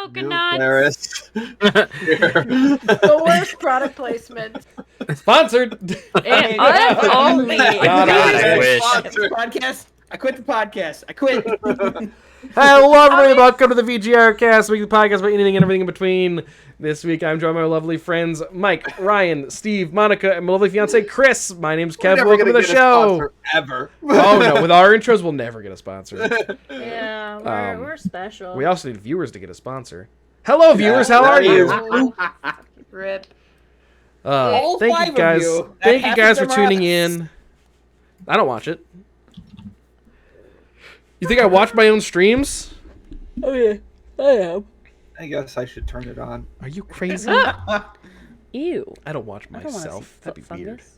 coconuts. The worst product placement. Sponsored. And only. God, I wish. Podcast. I quit the podcast. I quit. Hello, everybody. Welcome to the VGRCast, weekly podcast about anything and everything in between. This week, I'm joined by my lovely friends Mike, Ryan, Steve, Monica, and my lovely fiance Chris. My name's Kev. Welcome to the show. Ever. Oh no, with our intros, we'll never get a sponsor. Yeah, we're special. We also need viewers to get a sponsor. Hello, viewers. How are you? Rip. All Thank five you of guys. you. Thank you Half guys of for them are tuning us. in. I don't watch it. You think I watch my own streams? Oh yeah, I am. I guess I should turn it on. Are you crazy? Ew. I don't watch I don't wanna myself. see That'd be foot weird. fungus.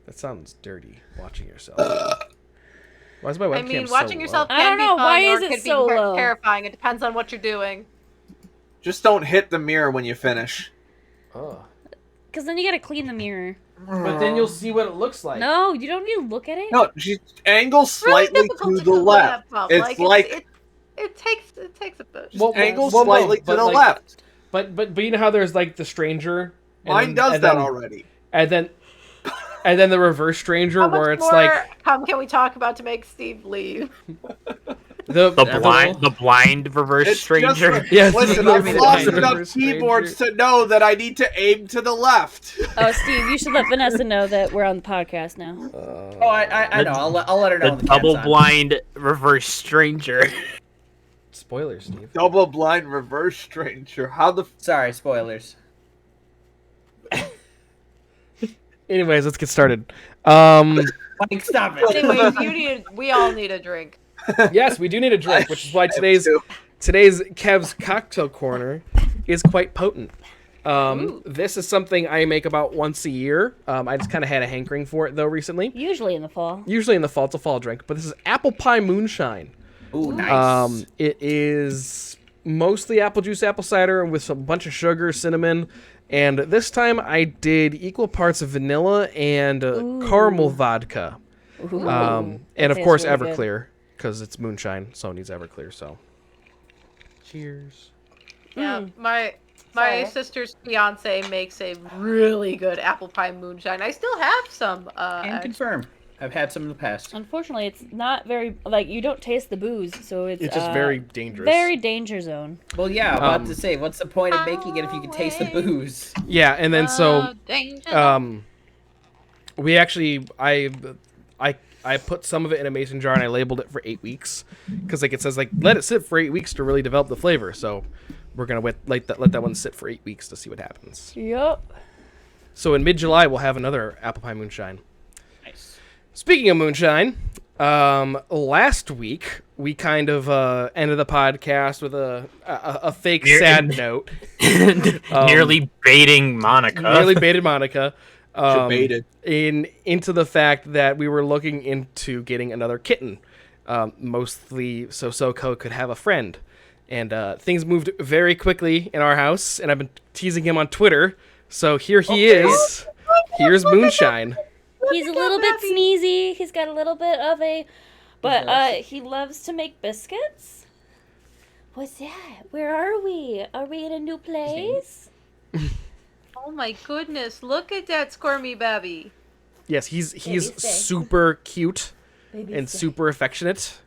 That sounds dirty. Watching yourself. Why is my webcam I mean, so watching low? yourself I can don't know, be fun why or is it could be so low? terrifying. It depends on what you're doing. Just don't hit the mirror when you finish. Oh. Because then you gotta clean the mirror. But then you'll see what it looks like. No, you don't need to look at it. No, she angles It's really slightly difficult to the do a left. laptop. It's like it takes a bit. Well, angle well, no, slightly to but the like- left. But you know how there's like the stranger. and Mine then- does and that then- already. And then the reverse stranger How much where it's more like can we talk about to make Steve leave? The blind reverse It's stranger. just like- Yes, Listen, the I've blind lost reverse enough stranger. keyboards to know that I need to aim to the left. Oh, Steve, you should let Vanessa know that we're on the podcast now. Oh, I know. I'll let her know. The when the double cat's on. blind reverse stranger. Spoilers, Steve. Double blind reverse stranger. How the Sorry, spoilers. Anyways, let's get started. Mike, stop it. Anyways, we all need a drink. Yes, we do need a drink, which is why today's Kev's cocktail corner is quite potent. This is something I make about once a year. I just kind of had a hankering for it though recently. Usually in the fall. Usually in the fall, it's a fall drink, but this is apple pie moonshine. Ooh, nice. It is mostly apple juice, apple cider, with a bunch of sugar, cinnamon, and this time I did equal parts of vanilla and caramel vodka. Ooh. And That of tastes course really good. Everclear, because it's moonshine, so it needs Everclear. So, cheers. Yeah, my Sorry. sister's fiance makes a really good apple pie moonshine. I still have some. Can confirm. I've had some in the past. Unfortunately, it's not very, like, you don't taste the booze, so it's It's just very dangerous. very danger zone. Well, yeah, about to say, what's the point of making it if you can taste the booze? Yeah, and then so danger. we actually I put some of it in a mason jar and I labeled it for 8 weeks because like it says like let it sit for 8 weeks to really develop the flavor. So we're gonna let that one sit for 8 weeks to see what happens. Yup. So in mid-July we'll have another apple pie moonshine. Nice. Speaking of moonshine, last week we kind of ended the podcast with a fake sad note. Nearly baiting Monica. Nearly baited Monica. Debated. Into the fact that we were looking into getting another kitten, mostly so Soko could have a friend. And things moved very quickly in our house, and I've been teasing him on Twitter. So here he is. Here's Moonshine. He's a little bit sneezy. He's got a little bit of a... But he loves to make biscuits. What's that? Where are we? Are we in a new place? Oh my goodness! Look at that squirmy baby. Yes, he's stay. super cute Baby and stay. super affectionate.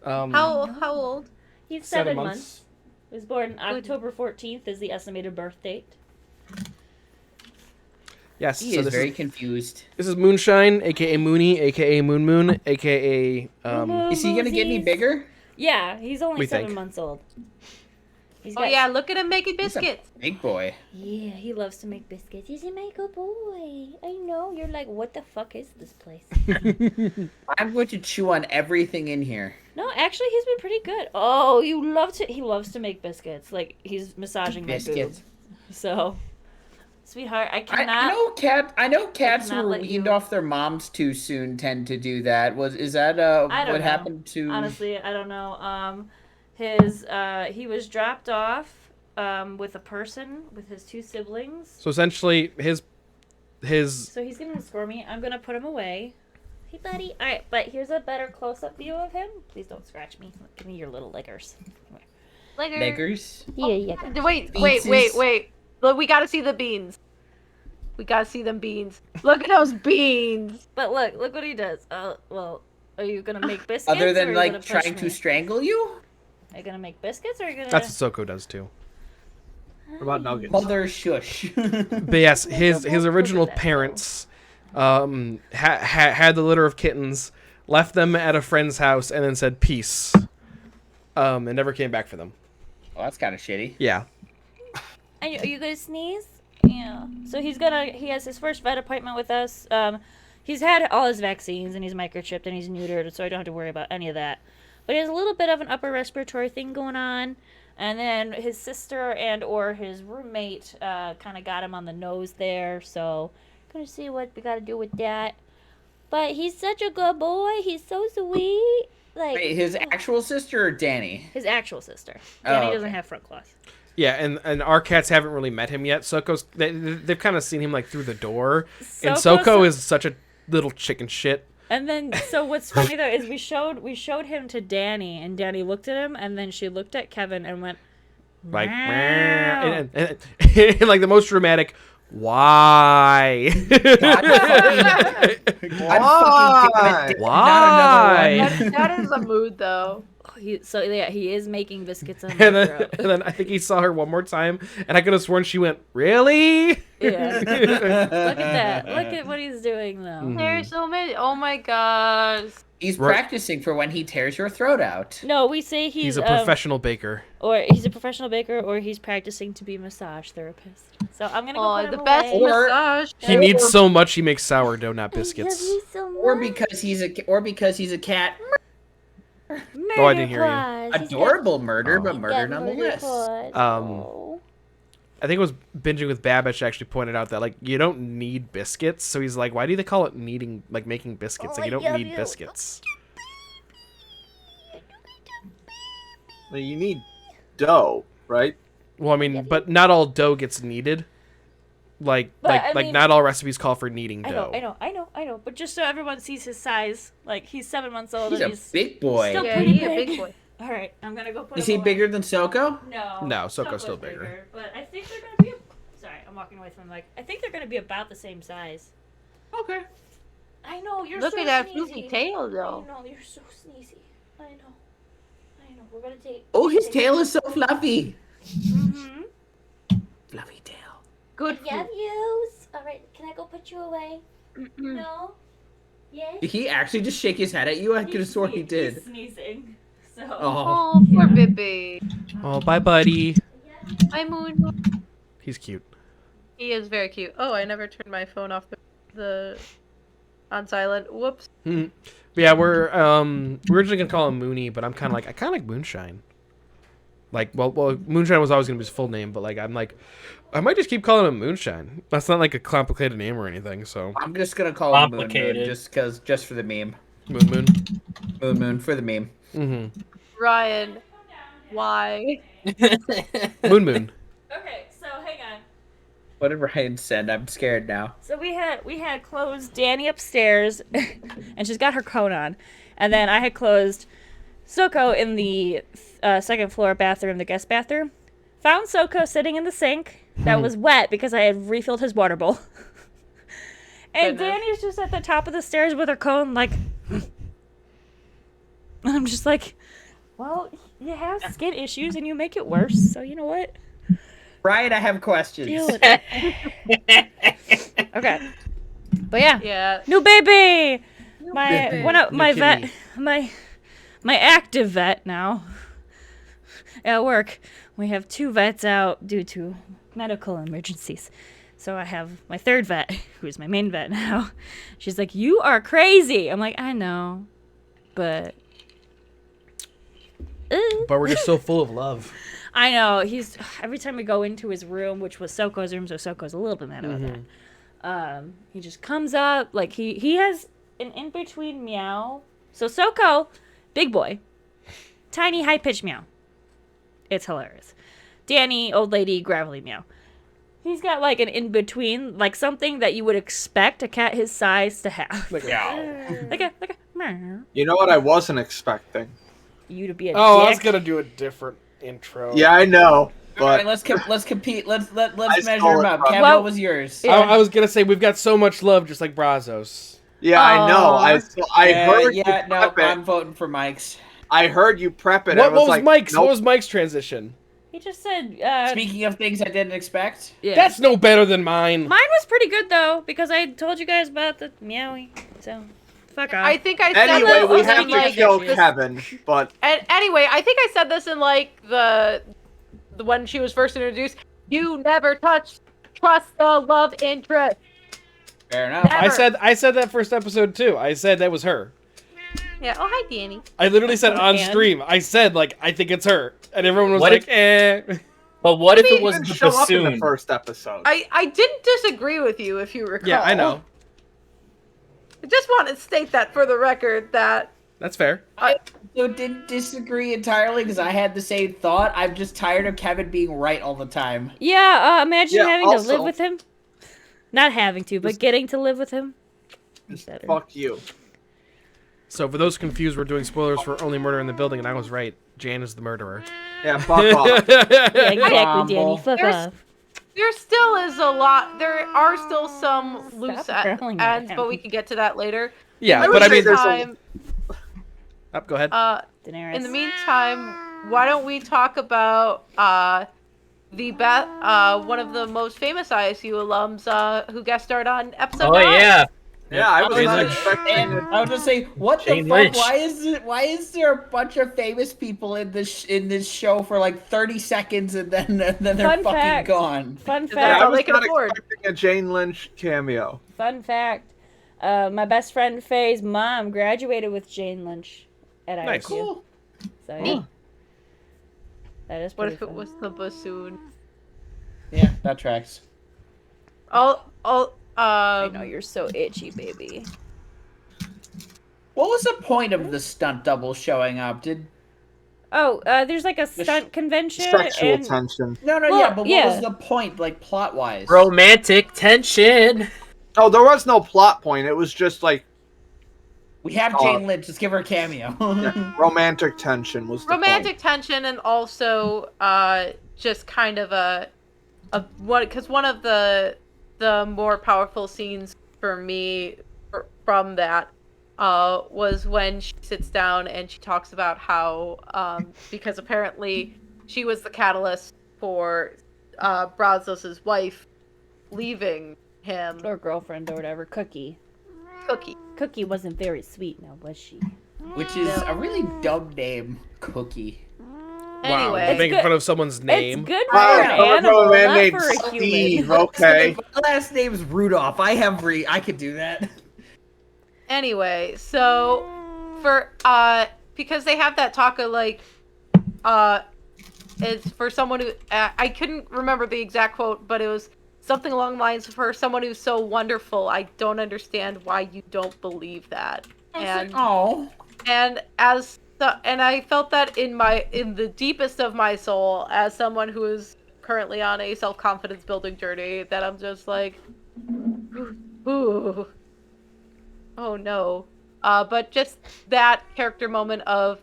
How old? He's 7 7 months. He was born October 14th is the estimated birth date. Yes, He so is this very is confused. this is Moonshine, aka Mooney, aka Moon Moon, aka Is he gonna get any Moosies. bigger? Yeah, he's only We 7 think. months old. He's Oh got- yeah, look at him making He's a biscuits. big boy. Yeah, he loves to make biscuits. He's a my good boy. I know. You're like, what the fuck is this place? I'm going to chew on everything in here. No, actually, he's been pretty good. Oh, he loves to make biscuits. Like, he's massaging my Biscuits. boob. So, sweetheart, I I cannot. know cats cannot who were let weaned you- off their moms too soon tend to do that. Is that I don't what know. happened to? Honestly, I don't know. He was dropped off with a person with his 2 siblings. So essentially, his So he's getting squirmy. I'm gonna put him away. Hey, buddy. All right, but here's a better close-up view of him. Please don't scratch me. Give me your little lickers. Come here. Niggers. Yeah. Wait. Beanses. Look, we gotta see the beans. We gotta see them beans. Look at those beans. But look what he does. Well, are you gonna make biscuits? Other or are than you like gonna push trying to me? strangle you. Are you gonna make biscuits or are you gonna? That's what Soko does too. What about nuggets? Mother shush. But yes, his original parents had the litter of kittens, left them at a friend's house, and then said peace. And never came back for them. Well, that's kind of shitty. Yeah. Are you gonna sneeze? Yeah. So he has his first vet appointment with us. He's had all his vaccines and he's microchipped and he's neutered, so I don't have to worry about any of that. But he has a little bit of an upper respiratory thing going on. And then his sister and or his roommate kind of got him on the nose there. So gonna see what we gotta do with that. But he's such a good boy. He's so sweet. Like Wait, his actual sister or Danny? his actual sister. Oh, Danny okay. doesn't have front claws. Yeah, and our cats haven't really met him yet. Soko's they've kind of seen him like through the door, and Soko is such a little chicken shit. And then, so what's funny though is we showed him to Danny, and Danny looked at him, and then she looked at Kevin and went, Like, "Meow." and like the most dramatic. Why? God fucking damn it, Why? Not another one. That is a mood, though. He is making biscuits on and, my then, throat. and then I think he saw her one more time, and I could have sworn she went, "Really?" Yeah. Look at that. Look at what he's doing though. Mhm. There's so many. Oh my gosh. He's Right. practicing for when he tears your throat out. No, we say He's a professional baker. or he's a professional baker, or he's practicing to be a massage therapist. So I'm gonna go Oh, put him the best away. Or- massage. He needs so much. He makes sourdough, not I love biscuits. you so Or much. because he's a cat. Oh, I didn't hear you. Claws. He's got- Adorable murder, Oh. but he's murder got nonetheless. claws. Um, Oh. I think it was binging with Babish actually pointed out that like you don't need biscuits. So he's like, why do they call it kneading, like making biscuits? Oh, Like you I don't love need you. biscuits. Well, you need dough, right? Well, I mean, but not all dough gets kneaded. Like But, I mean- not all recipes call for kneading dough. I know. But just so everyone sees his size, like he's 7 months old He's and a he's big boy. still Yeah, pretty he's a big. big boy. All right, I'm gonna go put Is him he away. bigger than Soko? No, Soko's still bigger. But I think they're gonna be. Sorry, I'm walking away from him. Like I think they're gonna be about the same size. Okay. I know you're. Look so at that sneezy. fluffy tail, I though. know you're so sneezy. I know. We're gonna take. Oh, his tail is so fluffy. Mm-hmm. Fluffy tail. Good Yeah, food. views. All right, can I go put you away? No. Yes. Did he actually just shake his head at you? I could have sworn he did. He's sneezing. So. Oh. Oh, poor baby. Oh, bye, buddy. Hi, Moon. He's cute. He is very cute. Oh, I never turned my phone off the on silent. Whoops. Mhm. But yeah, we're originally gonna call him Mooney, but I kind of like Moonshine. Like, well, Moonshine was always gonna be his full name, but like, I'm like, I might just keep calling him Moonshine. That's not like a complicated name or anything. So I'm just gonna call him Moon Moon, Complicated. just for the meme. Moon. Moon Moon for the meme. Mm-hmm. Ryan, why? Moon. Okay, so hang on. What did Ryan send? I'm scared now. So we had closed Danny upstairs, and she's got her coat on, and then I had closed Soko in the second floor bathroom, the guest bathroom. Found Soko sitting in the sink that was wet because I had refilled his water bowl. And Goodness. Danny's just at the top of the stairs with her cone, like. And I'm just like, well, you have skin issues and you make it worse, so you know what? Ryan, I have questions. Deal with it. Okay. But yeah. Yeah. New baby! My baby. one of my New vet kitty. my active vet now. At work, we have 2 vets out due to medical emergencies. So I have my 3rd vet, who is my main vet now. She's like, "You are crazy." I'm like, "I know, but." But we're just so full of love. I know. He's every time we go into his room, which was Soko's room, so Soko's a little bit mad about that. He just comes up like he has an in between meow. So Soko, big boy, tiny high pitched meow. It's hilarious. Danny, old lady, gravelly meow. He's got like an in between, like something that you would expect a cat his size to have. Like, like a meow. You know what I wasn't expecting? You to be a oh, I was dick. gonna do it different. intro. Yeah, I know. All right, But let's compete. Let's I measure stole them it up. from- Kevin, Well- what was yours? Yeah. I was gonna say we've got so much love, just like Brazos. yeah, I know. Aw. I heard you Yeah, no, prep it. I'm voting for Mike's. I heard you prep it. What I was was like, Mike's? Nope. What was Mike's transition? He just said. Speaking of things I didn't expect. Yeah. That's no better than mine. Mine was pretty good though because I told you guys about the meowie. So, fuck off. I think I said Anyway, that we was have in, to like, kill this- Kevin, but And anyway, I think I said this in like the when she was first introduced. You never trust the love interest. Fair enough. Never. I said that first episode too. I said that was her. Yeah. Oh, hi, Danny. I literally said on And? stream. I said like I think it's her, and everyone was What like, if- eh. But what if he it was didn't the show up in the bassoon? first episode. I didn't disagree with you, if you recall. Yeah, I know. I just want to state that for the record that That's fair. So didn't disagree entirely because I had the same thought. I'm just tired of Kevin being right all the time. Yeah, imagine Yeah, having to live also- with him. Not having to, but getting to live with him. Better. Fuck you. So for those confused, we're doing spoilers for Only Murder in the Building, and I was right. Jan is the murderer. Yeah, fuck off. Yeah, exactly, Danny. Humble. Fuck There's- off. there still is a lot. There are still some loose growling at ends, him. but we can get to that later. Yeah, would but I say mean, there's Time, go ahead. Daenerys. in the meantime, why don't we talk about one of the most famous ISU alums who guest starred on episode Oh 9. yeah. Yeah, I was Jane not Lynch. expecting And it. I was just saying, what Jane the fuck? Lynch. Why is there a bunch of famous people in this show for like 30 seconds and then they're Fun fucking fact. gone? Fun Is that Yeah, I fact. all was they can not afford? expecting a Jane Lynch cameo. Fun fact. My best friend Faye's mom graduated with Jane Lynch at Nice. ISU. Cool. So yeah. That is What pretty if it fun. was the bassoon? Yeah, that tracks. I know you're so itchy, baby. What was the point of the stunt double showing up? Oh, there's like a stunt convention. Sexual and... tension. No, Well, yeah, but what yeah. was the point, like plot wise? Romantic tension. Oh, there was no plot point. It was just like We have Jane Lynch. Let's give her a cameo. romantic tension was the Romantic tension, and also just kind of because one of the more powerful scenes for me from that was when she sits down and she talks about how because apparently she was the catalyst for Brazos' wife leaving him. Or girlfriend or whatever. Cookie. Cookie. Cookie wasn't very sweet now, was she? Which is a really dumb name, Cookie. Anyway, Wow, making good. fun of someone's name. It's good for Wow, an coming animal, from a man not named for a human. Steve. Okay. My last name's Rudolph. I could do that. Anyway, so for because they have that talk of like it's for someone who I couldn't remember the exact quote, but it was something along the lines of for someone who's so wonderful, I don't understand why you don't believe that. And Oh. and I felt that in the deepest of my soul as someone who is currently on a self-confidence building journey, that I'm just like, ooh, oh no. But just that character moment of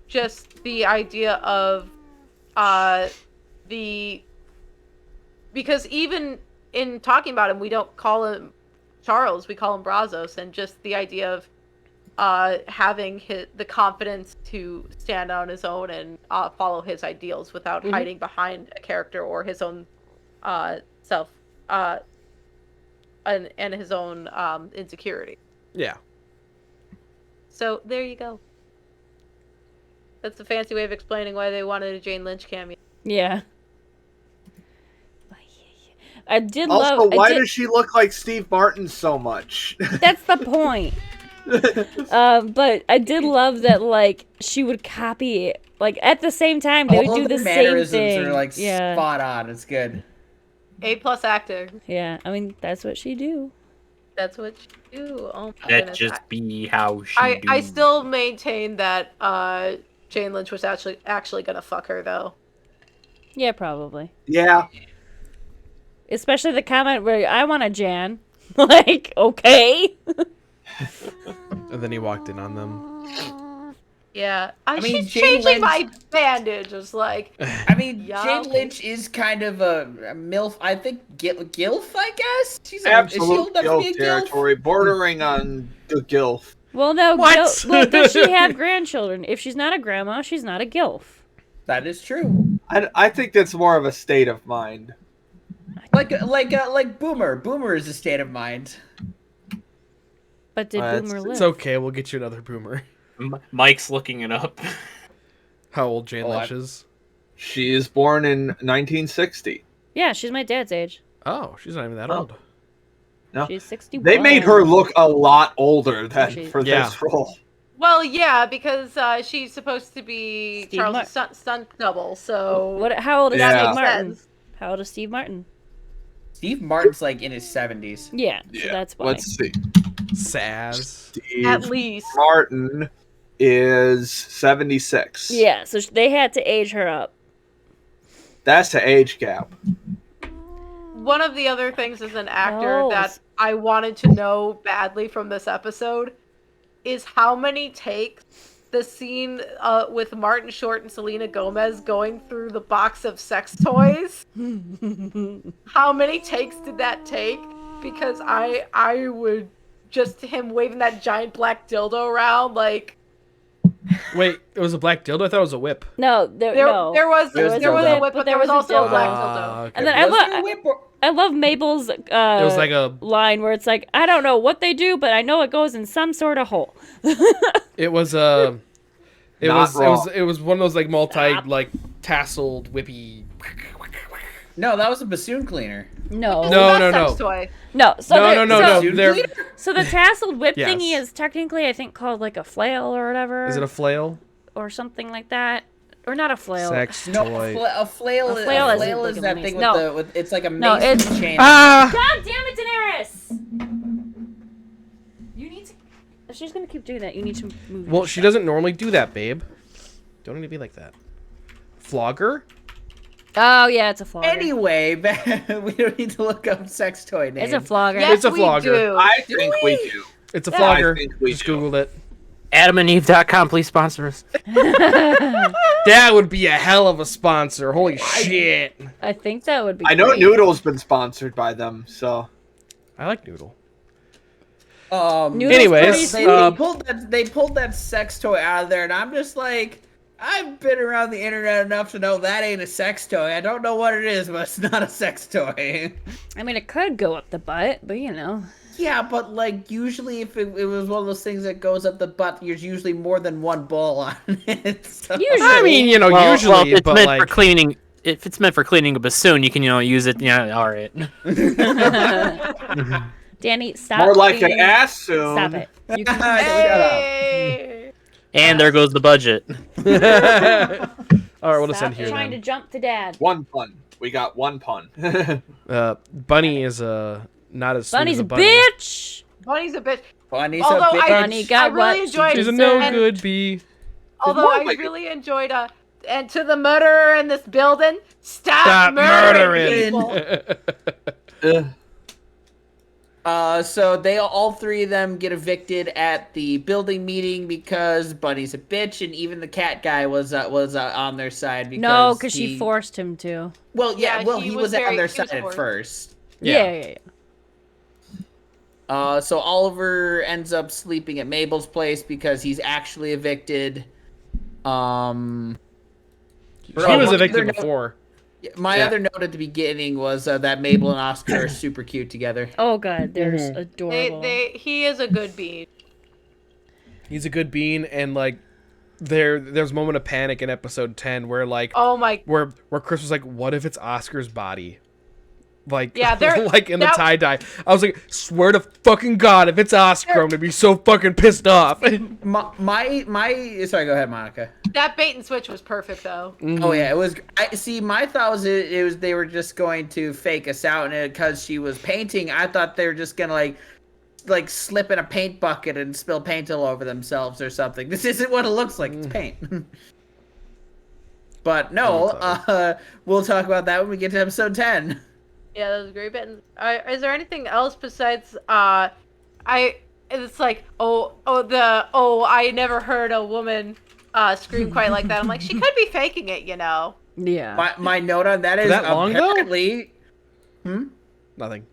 just the idea of because even in talking about him, we don't call him Charles, we call him Brazos, and just the idea of having the confidence to stand on his own and follow his ideals without hiding behind a character or his own self and his own insecurity. Yeah. So there you go. That's a fancy way of explaining why they wanted a Jane Lynch cameo. Yeah. I did Also, love. why does she look like Steve Martin so much? That's the point. But I did love that, like, she would copy it. Like, at the same time, they would All do of the the same mannerisms thing. are like yeah. spot on. It's good. A+ acting. Yeah, I mean, that's what she do. That's what you do. Oh my That goodness. just be how she I do. still maintain that Jane Lynch was actually gonna fuck her though. Yeah, probably. Yeah. Especially the comment where I want a Jan. Like, okay. And then he walked in on them. Yeah. I mean, She's Jane changing Lynch- my bandage. It's like, I mean, Yeah. Jane Lynch is kind of a MILF. I think Gilf. I guess she's is she Absolute old enough to be a gilf Gilf? territory, bordering on the gilf. Well, no. What? Well, does she have grandchildren? If she's not a grandma, she's not a gilf. That is true. I think that's more of a state of mind. Like Boomer. Boomer is a state of mind. But did It's- Boomer live? It's okay. We'll get you another boomer. Mike's looking it up. How old Jane Oh, Lynch is? She is born in 1960. Yeah, she's my dad's age. Oh, she's not even that Oh. old. No. She's 61. They made her look a lot older than She- for Yeah. this role. well, yeah, because she's supposed to be Steve Charles' stunt double. So What? How old is Yeah. Steve makes Martin? sense. How old is Steve Martin? Steve Martin's like in his 70s. Yeah, so that's why. Let's see. Saz. Steve at least. Martin is 76. Yeah, so they had to age her up. That's the age gap. One of the other things as an actor No. that I wanted to know badly from this episode is how many takes the scene with Martin Short and Selena Gomez going through the box of sex toys. How many takes did that take? Because I would just him waving that giant black dildo around like Wait, it was a black dildo? I thought it was a whip. No, there no. was There was a dildo. whip, but there was also a black dildo. Ah, okay. And then Was there a whip or- I love Mabel's it was like a. line where it's like, I don't know what they do, but I know it goes in some sort of hole. It was a. It Not was. It wrong. was. It was one of those like multi like tasseled whippy. No, that was a bassoon cleaner. No. No, That's no, sex no. toy. No. So No, there- no, no, so, no. Bassoon They're, cleaner? So the tasseled whip Yes. thingy is technically, I think, called like a flail or whatever. is it a flail? or something like that? Or not a flail. Sex No, toy. a flail. A flail is is like a that mace. thing with No. the with. It's like a mace No, with it's- a chain. Ah! God damn it, Daenerys! You need to. If she's gonna keep doing that, you need to move. Well, your she stuff. doesn't normally do that, babe. Don't need to be like that. Flogger? Oh yeah, it's a flogger. Anyway, we don't need to look up sex toy names. It's a flogger. Yes, It's a we flogger. do. I think we do. It's a Yeah. flogger. I think we Just do. Googled it. AdamandEve.com, please sponsor us. That would be a hell of a sponsor. Holy shit. I think that would be. I know great. Noodle's been sponsored by them, so I like Noodle. Noodles Anyways, pretty they pulled that sex toy out of there, and I'm just like, I've been around the internet enough to know that ain't a sex toy. I don't know what it is, but it's not a sex toy. I mean, it could go up the butt, but you know. Yeah, but like usually, if it was one of those things that goes up the butt, there's usually more than one ball on it. So. Usually. I mean, you know, Well, usually, if it's but meant like, for cleaning. If it's meant for cleaning a bassoon, you can, use it. Yeah, all right. Danny, stop. more like an being- ass soon. Stop it. You can, Hey! And there goes the budget. all right, we'll just stop end here trying to then. jump to dad. One pun. We got one pun. Bunny is not as sweet Bunny's as a a bunny. bitch. Bunny's a bitch. Bunny's Although a bitch. I- Bunny got I really what enjoyed She's a she no said. good bee. Although more I like- really enjoyed and to the murderer in this building, stop Stop murdering murdering. people. So they all three of them get evicted at the building meeting because Bunny's a bitch, and even the cat guy was on their side. Because No, because he- she forced him to. Well, yeah, Yeah, well, he he was was on their he was side at forced. first. Yeah. So Oliver ends up sleeping at Mabel's place because he's actually evicted. She Oh, was my evicted other note- before. My Yeah. other note at the beginning was that Mabel and Oscar are super cute together. Oh god, they're Mm-hmm. adorable. He is a good bean. He's a good bean, and like, there's a moment of panic in episode 10 where like, Oh my! where Chris was like, "What if it's Oscar's body?" Like, Yeah, there- like in the that- tie dye. I was like, "Swear to fucking God, if it's Oscar, I'm gonna be so fucking pissed off." My sorry, go ahead, Monica. That bait and switch was perfect though. Oh yeah, it was. I see. My thought was it was they were just going to fake us out, and because she was painting, I thought they were just gonna like slip in a paint bucket and spill paint all over themselves or something. This isn't what it looks like. It's paint. But no, we'll talk about that when we get to episode 10. Yeah, that was a great bit. Is there anything else besides it's like I never heard a woman scream quite like that. I'm like, she could be faking it, you know. Yeah. My note on that is that long, though? apparently. Nothing.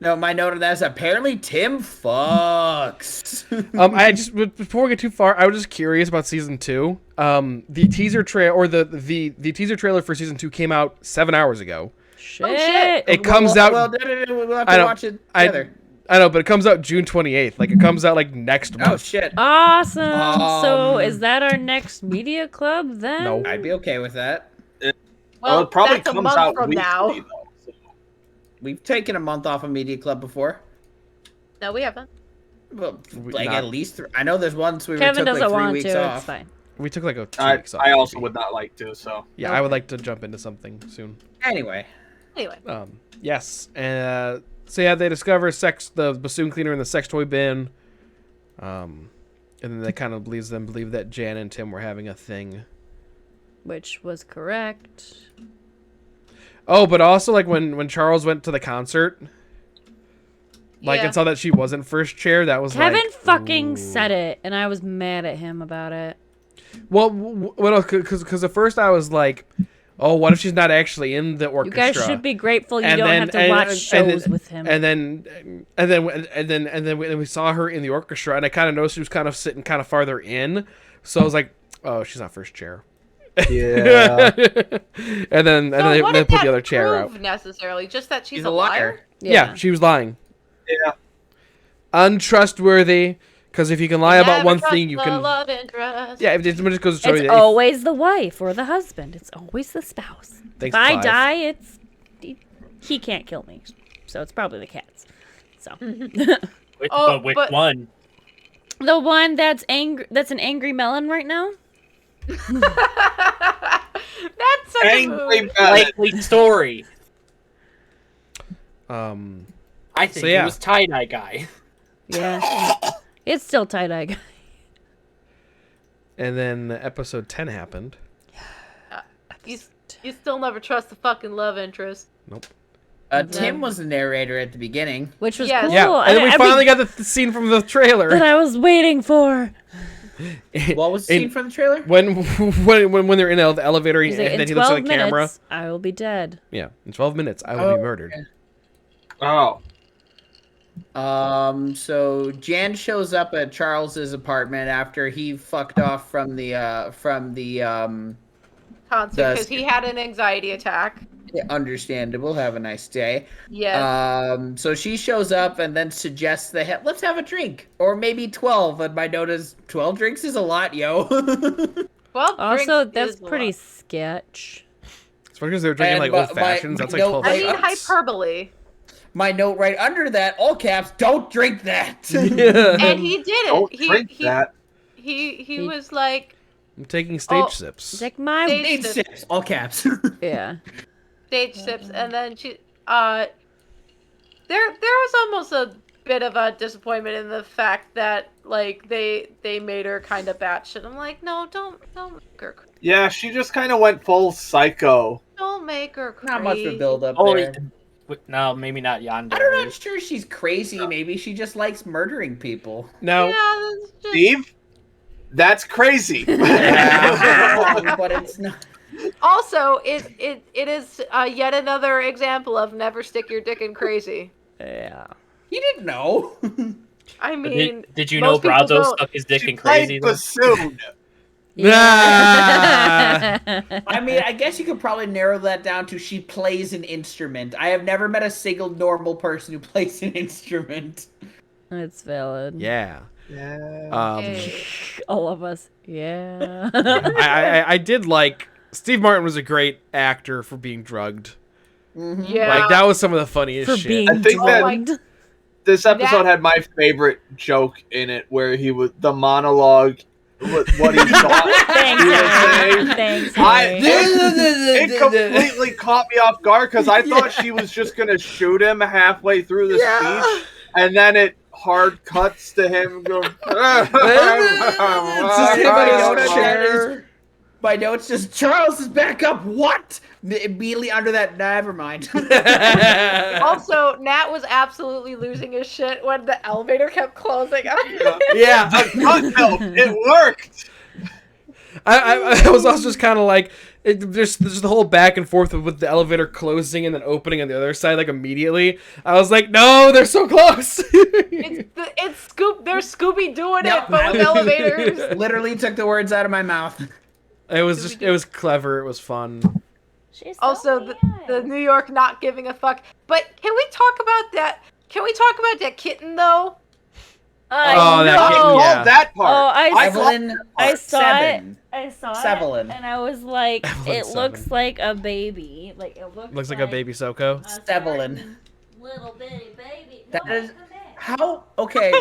No, my note on that is apparently Tim fucks. I just before we get too far, I was just curious about season 2. The teaser trailer or the teaser trailer for season 2 came out 7 hours ago. Shit. Oh, shit. It comes out. Well, we'll have to watch it together. I know, but it comes out June 28th. Like it comes out like next month. Oh shit! Awesome. So is that our next media club then? No. I'd be okay with that. Well, it probably that's a comes month out from weekly, now. though, so. We've taken a month off of Media Club before. No, we haven't. Well, We- like not- at least I know there's once we Kevin took doesn't like 3 want weeks to. off. It's fine. We took like a 2 I, weeks off. I also maybe. would not like to, so. Yeah, I would like to jump into something soon. Anyway, Anyway. Yes. So yeah, they discover the bassoon cleaner in the sex toy bin. And then that kind of leads them to believe that Jan and Tim were having a thing. Which was correct. Oh, but also like when Charles went to the concert, like Yeah. and saw that she wasn't first chair, that was Kevin like, fucking ooh. said it, and I was mad at him about it. Well, because at first I was like, oh, what if she's not actually in the You orchestra? guys should be grateful you And don't then- have to and- watch and shows then- with him. And then we saw her in the orchestra, and I kind of noticed she was kind of sitting kind of farther in. So I was like, oh, she's not first chair. Yeah. and then they what put did that the other chair out. prove necessarily? Just that she's he's a liar. Yeah, she was lying. Yeah. Untrustworthy. Because if you can lie about Never one trust thing, you the can. love interest. Yeah, it just goes to show you It's that. always the wife or the husband. It's always the spouse. Thanks, if I Clive. die, he can't kill me. So it's probably the cats. So Oh, But which but- one? the one that's angry, that's an angry melon right now. That's such a Angry mood. Melon. Likely story. Uh, I think yeah. it was tie-dye guy. Yeah, it's still tie dye. And then episode 10 happened. You still never trust the fucking love interest. Nope. Tim was the narrator at the beginning. Which was Yes. cool. Yeah, and then we I finally got the scene from the that trailer. I was waiting for. What was the scene from the trailer? When they're in the elevator He's like, and in then he looks at 12 the camera. minutes, I will be dead. Yeah, in 12 minutes, I will be murdered. Oh. So Jan shows up at Charles's apartment after he fucked off from the Concert, because he had an anxiety attack. understandable. Have a nice day. Yes. So she shows up and then suggests let's have a drink, or maybe 12. And my note is 12 drinks is a lot, yo. Well, Also, drinks that's is a pretty lot. sketch. It's because they were drinking And like old fashions. my That's like note- 12 I mean, shots. hyperbole. My note right under that, all caps, don't drink that. And he did it. Don't he drink that. he was like I'm taking stage Oh. sips. It's like my Stage Eight sips. sips, all caps. yeah. stage sips, and then she there was almost a bit of a disappointment in the fact that like they made her kind of batshit. I'm like, no, don't make her Yeah, she just kind of went full psycho. don't make her crazy. Not much of a build up Oh, there. no, maybe not Yandere. I'm not sure she's crazy. Maybe she just likes murdering people. Now, Yeah, that's just... Steve, that's crazy. Yeah, but it's not. Also, it is yet another example of never stick your dick in crazy. Yeah. He didn't know. I mean, Did you know most people Brazo don't. stuck his dick She in crazy? played though? bassoon. I mean, I guess you could probably narrow that down to she plays an instrument. I have never met a single normal person who plays an instrument. It's valid. yeah. Yeah. Hey. All of us. Yeah. I did like Steve Martin was a great actor for being drugged. Yeah. Like that was some of the funniest For shit. being I think that- drugged. This episode That- had my favorite joke in it, where he was the monologue, what he thought Thanks, he was Harry. saying. Thanks, I- Harry. It completely caught me off guard because I thought she was just gonna shoot him halfway through the speech, and then it hard cuts to him going. My notes just Charles is back up. What? Immediately under that, never mind. Also, Nat was absolutely losing his shit when the elevator kept closing. Yeah. The cut helped. It worked. I was also just kind of like, there's the whole back and forth with the elevator closing and then opening on the other side, like immediately. I was like, no, they're so close. They're Scooby doing Yep. it, but with elevators. Literally took the words out of my mouth. It was clever. It was fun. She's so Also, the New York not giving a fuck. But can we talk about that? Can we talk about that kitten though? Oh, that I kitten, called yeah. that part. Oh, Evelyn, I saw Seven. it. I saw Sevelin. it, and I was like, Evelyn it looks Seven. like a baby. Like it Looks like a baby Soko. Sevelin. Little bitty baby. That No, is come back. how okay.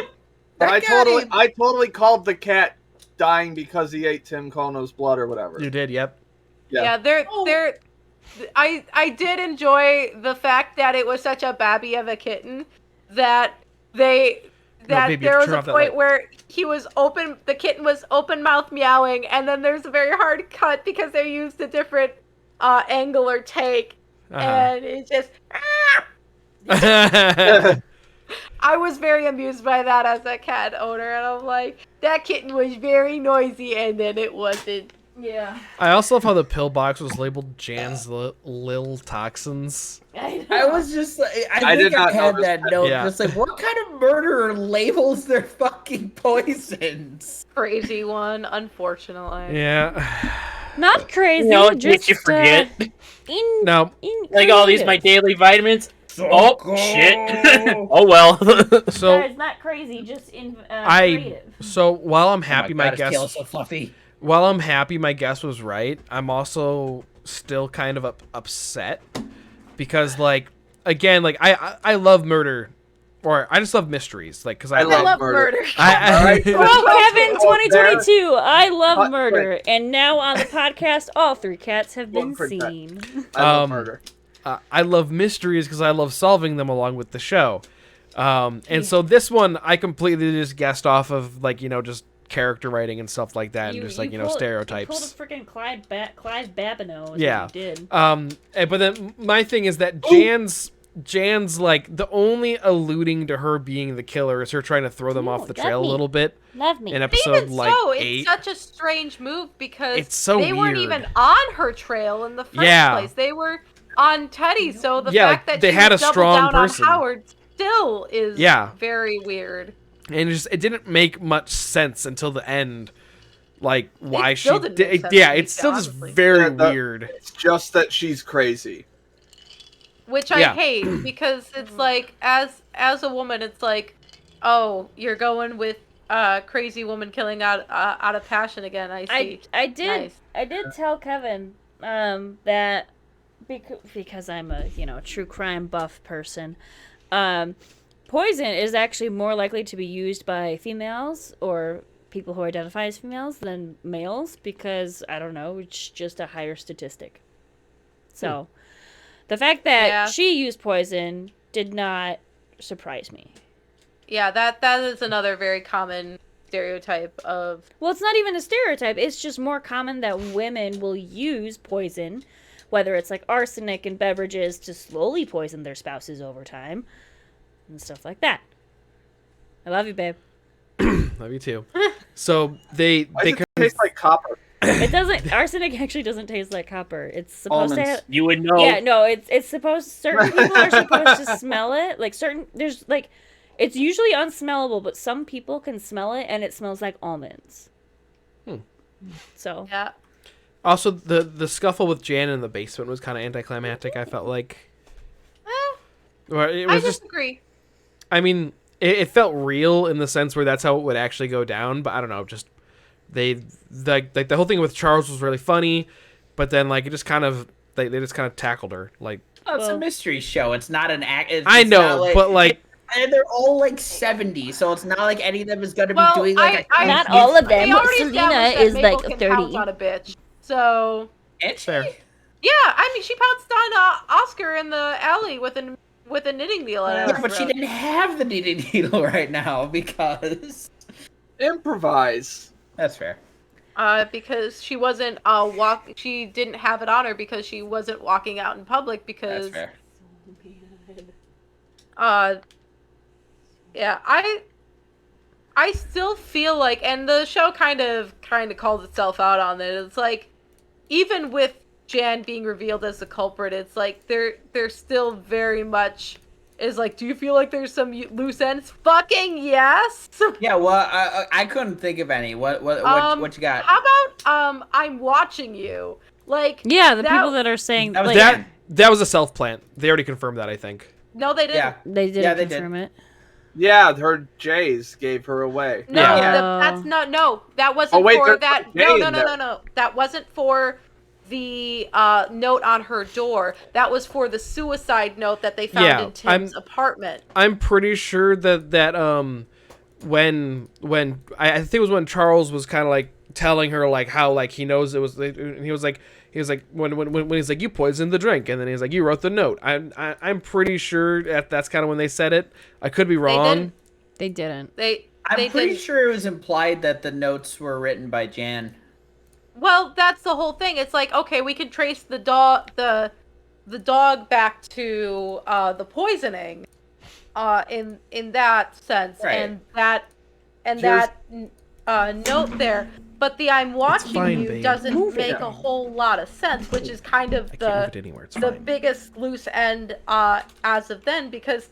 But I That guy- totally called the cat dying because he ate Tim Kono's blood or whatever. You did, yep. Yeah. They're. I did enjoy the fact that it was such a babby of a kitten that baby, there was turn a off that point light. where the kitten was open mouth meowing, and then there's a very hard cut because they used a different angle or take, and it's just. I was very amused by that as a cat owner, and I'm like, that kitten was very noisy, and then it wasn't. Yeah. I also love how the pillbox was labeled Jan's Lil Toxins. I was just like, I I did think I not had notice that that. note. Yeah. Just like, what kind of murderer labels their fucking poisons? Crazy one, unfortunately. Yeah. Not crazy. No, it just, makes you forget. No. Like all these my daily vitamins. Oh shit! Oh well. So Guys, not crazy, just while I'm happy Oh my God, his my tail guess is so fluffy. while I'm happy my guess was right, I'm also still kind of upset because like again like I love murder or I just love mysteries like because I love murder. I Well, Kevin, Oh, there. 2022, I love Hot murder, and now on the podcast, all 3 cats have been 1%. seen. I love Um, murder. I love mysteries because I love solving them along with the show. And so this one I completely just guessed off of like, just character writing and stuff like that and just like, stereotypes. You pulled a freaking Clive Babineau. Is Yeah. what you did. But then my thing is that Jan's like the only alluding to her being the killer is her trying to throw them Ooh, off the love trail me. a little bit Love me. in But episode even like so, 8. it's such a strange move because It's so they weren't weird. even on her trail in the first Yeah. place. They were on Teddy, so the Yeah, fact like, that they she had was a double strong down person. on Howard still is Yeah. very weird. And it didn't make much sense until the end. Like why she still didn't make did sense yeah, to me, it's still just honestly. very Yeah, weird. It's just that she's crazy. Which I Yeah. hate because it's like as a woman it's like, oh, you're going with crazy woman killing out of passion again. I see. I did Nice. I did tell Kevin that because I'm a true crime buff person, poison is actually more likely to be used by females or people who identify as females than males because I don't know, it's just a higher statistic. So the fact that Yeah. she used poison did not surprise me. Yeah, that is another very common stereotype of Well, it's not even a stereotype. It's just more common that women will use poison, whether it's like arsenic in beverages to slowly poison their spouses over time and stuff like that. I love you, babe. Love you too. So they Why does it taste like copper? It doesn't. Arsenic actually doesn't taste like copper. It's supposed to. Almonds. You would know. Yeah, no. It's supposed. Certain people are supposed to smell it. Like there's like, it's usually unsmellable, but some people can smell it and it smells like almonds. So yeah. Also, the scuffle with Jan in the basement was kind of anticlimactic. I felt like, or it I was just. disagree. I mean, it felt real in the sense where that's how it would actually go down. But I don't know, just the whole thing with Charles was really funny, but then like it just kind of they just kind of tackled her like. Oh, it's a Well- mystery show. It's not an act. I it's know, not but like. and they're all like 70, so it's not like any of them is going to be Well, doing like I- a Not all of them. We already Selena established that is Mabel like can 30. pounce on a bitch. So It's Fair. yeah, I mean she pounced on Oscar in the alley with a knitting needle. at Yeah, her but she throat. didn't have the knitting needle right now because Improvise. that's fair. Because she wasn't she didn't have it on her because she wasn't walking out in public because That's fair. yeah, I still feel like, and the show kind of calls itself out on it. It's like, even with Jan being revealed as the culprit, it's like they're still very much is like, do you feel like there's some loose ends? Fucking yes. Yeah, well, I couldn't think of any. What you got? How about I'm watching you? Like, Yeah, the people that are saying That was like, Dan. That was a self plant. They already confirmed that, I think. No, they didn't. Yeah. they didn't Yeah, they confirm it. Yeah, her Jays gave her away. No, Yeah. that's not. No, that wasn't Oh, wait, for there's that. a J in No. That wasn't for the note on her door. That was for the suicide note that they found in Tim's apartment. I'm pretty sure that when I think it was when Charles was kind of like telling her like how like he knows it was, he was like when he's like, you poisoned the drink, and then he's like, you wrote the note. I'm pretty sure that's kind of when they said it. I could be wrong. They didn't. I'm pretty sure it was implied that the notes were written by Jan. Well, that's the whole thing. It's like, okay, we can trace the dog back to the poisoning, in that sense, Right. and that note there. But the "I'm watching fine, you" babe. doesn't make a whole lot of sense, which is kind of I can't move it anywhere. It's the fine. biggest loose end as of then, because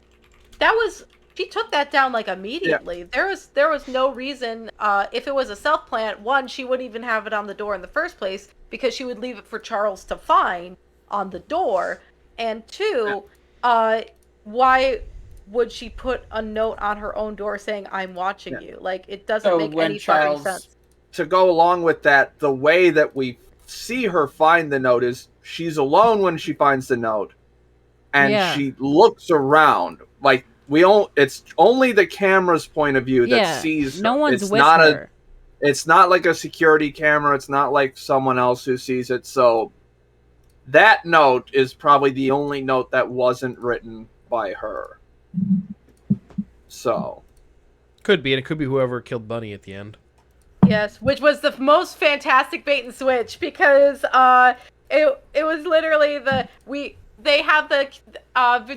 she took that down like immediately. Yeah. There was no reason, if it was a self plant, one, she wouldn't even have it on the door in the first place, because she would leave it for Charles to find on the door, and two, why would she put a note on her own door saying "I'm watching you"? Like, it doesn't make any fucking sense. To go along with that, the way that we see her find the note is she's alone when she finds the note, and she looks around like it's only the camera's point of view that sees her. No one's it's with not her. It's not like a security camera. It's not like someone else who sees it. So that note is probably the only note that wasn't written by her. So Could be, and it could be whoever killed Bunny at the end. Yes, which was the most fantastic bait and switch, because it was literally they have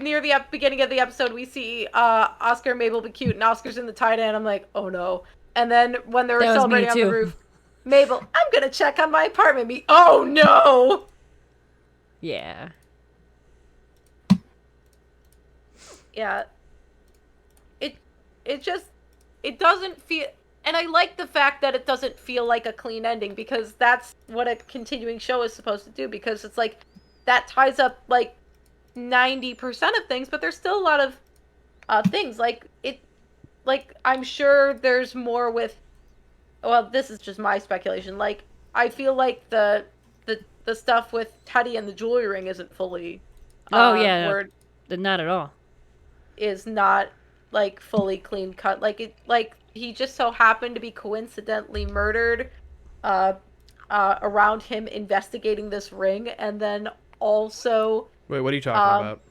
near the beginning of the episode, we see Oscar and Mabel be cute, and Oscar's in the tight end. I'm like, oh no. And then when they were celebrating on the roof, Mabel, I'm gonna check on my apartment. Me, oh no. Yeah. Yeah. It doesn't feel, and I like the fact that it doesn't feel like a clean ending, because that's what a continuing show is supposed to do, because it's like that ties up like 90% of things, but there's still a lot of things like I'm sure there's more with, well, this is just my speculation, like I feel like the stuff with Teddy and the jewelry ring isn't fully not at all, is not like fully clean cut, like he just so happened to be coincidentally murdered around him investigating this ring, and then also Wait, what are you talking about?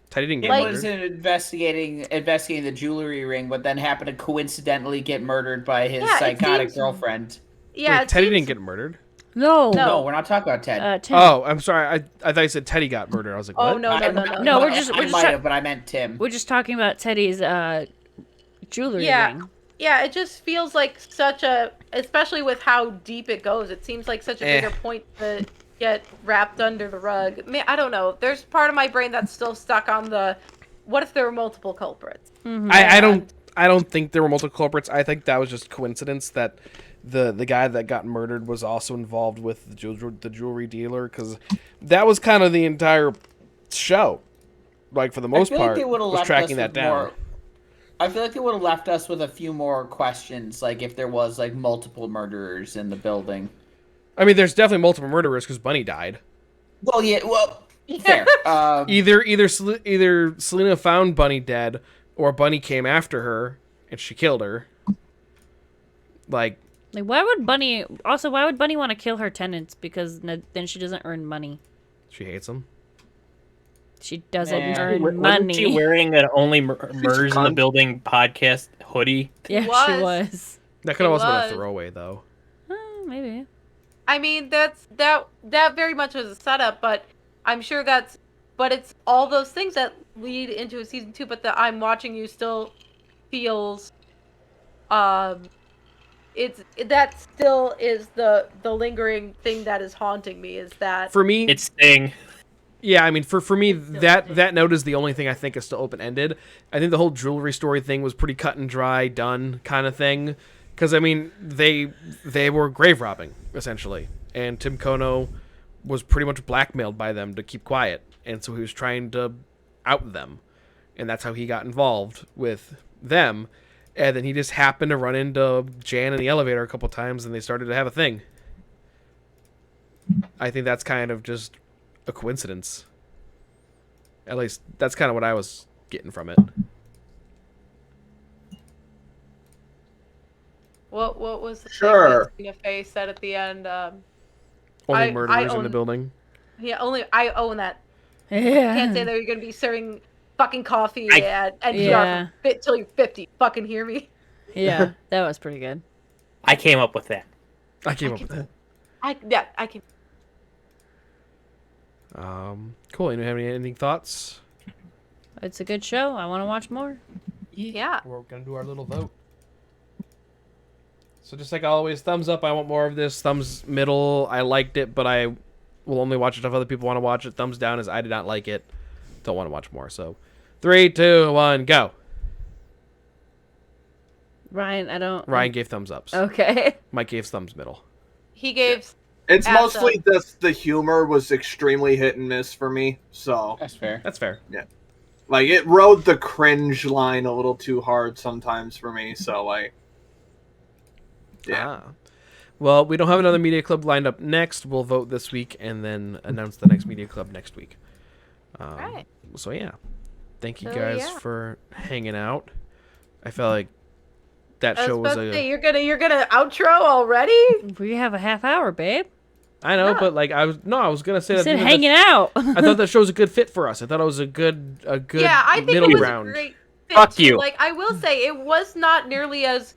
Teddy didn't get He murdered. was investigating the jewelry ring, but then happened to coincidentally get murdered by his psychotic girlfriend. Yeah, Wait, Teddy didn't get murdered? No, No, we're not talking about Ted. Tim. Oh, I'm sorry. I thought you said Teddy got murdered. I was like, what? Oh no. No, we're just but I meant Tim. we're just talking about Teddy's jewelry ring. Yeah, it just feels like such a, especially with how deep it goes, it seems like such a bigger point to get wrapped under the rug. I mean, I don't know. There's part of my brain that's still stuck on the, what if there were multiple culprits? Mm-hmm. I don't think there were multiple culprits. I think that was just coincidence that the guy that got murdered was also involved with the jewelry dealer, because that was kind of the entire show, like for the most part, was tracking that down. I feel like they would have left us with a few more questions, like if there was like multiple murderers in the building. I mean, there's definitely multiple murderers because Bunny died. Well, yeah, fair. Either Selena found Bunny dead, or Bunny came after her and she killed her. Like why would Bunny want to kill her tenants? Because then she doesn't earn money. She hates them. She doesn't earn Wasn't money. she wearing an Only Murders in the Building podcast hoodie? Yeah, she was. That could have also been a throwaway, though. Maybe. I mean, that very much was a setup, but I'm sure it's all those things that lead into a season 2, but the I'm watching you still feels that still is the lingering thing that is haunting me, is that For me, It's Sting. yeah, I mean, for me, that note is the only thing I think is still open ended. I think the whole jewelry story thing was pretty cut and dry, done kind of thing. Because I mean, they were grave robbing essentially, and Tim Kono was pretty much blackmailed by them to keep quiet, and so he was trying to out them, and that's how he got involved with them. And then he just happened to run into Jan in the elevator a couple times, and they started to have a thing. I think that's kind of just a coincidence. At least that's kind of what I was getting from it. what was the Sure. thing that Tina Fey said at the end? Only I murderers in the own- building. Yeah, only I own that. Yeah. Can't say that you're gonna be serving fucking coffee I- at NPR Yeah. fit till you're 50. Fucking hear me? Yeah, that was pretty good. I came up with that. I came up with that. I can. Cool. Anyone have any thoughts? It's a good show. I want to watch more. Yeah. We're gonna do our little vote. So just like always, thumbs up, I want more of this. Thumbs middle, I liked it, but I will only watch it if other people want to watch it. Thumbs down is I did not like it. Don't want to watch more. So 3, 2, 1, go. Ryan, I don't. Ryan gave thumbs ups. Okay. Mike gave thumbs middle. He gave. It's As mostly the humor was extremely hit and miss for me. So That's fair. That's fair. like it rode the cringe line a little too hard sometimes for me. So like, yeah. Ah. Well, we don't have another media club lined up next. We'll vote this week and then announce the next media club next week. Right. So yeah, thank you So, guys yeah. for hanging out. I felt like that I show was was about to a. say, you're gonna outro already? We have a half hour, babe. I know, Yeah. but like I was gonna say You that. said you know, hanging out. I thought that show was a good fit for us. I thought it was a good Yeah, I think middle it was ground. a great fit. Fuck too. you. Like, I will say, it was not nearly as,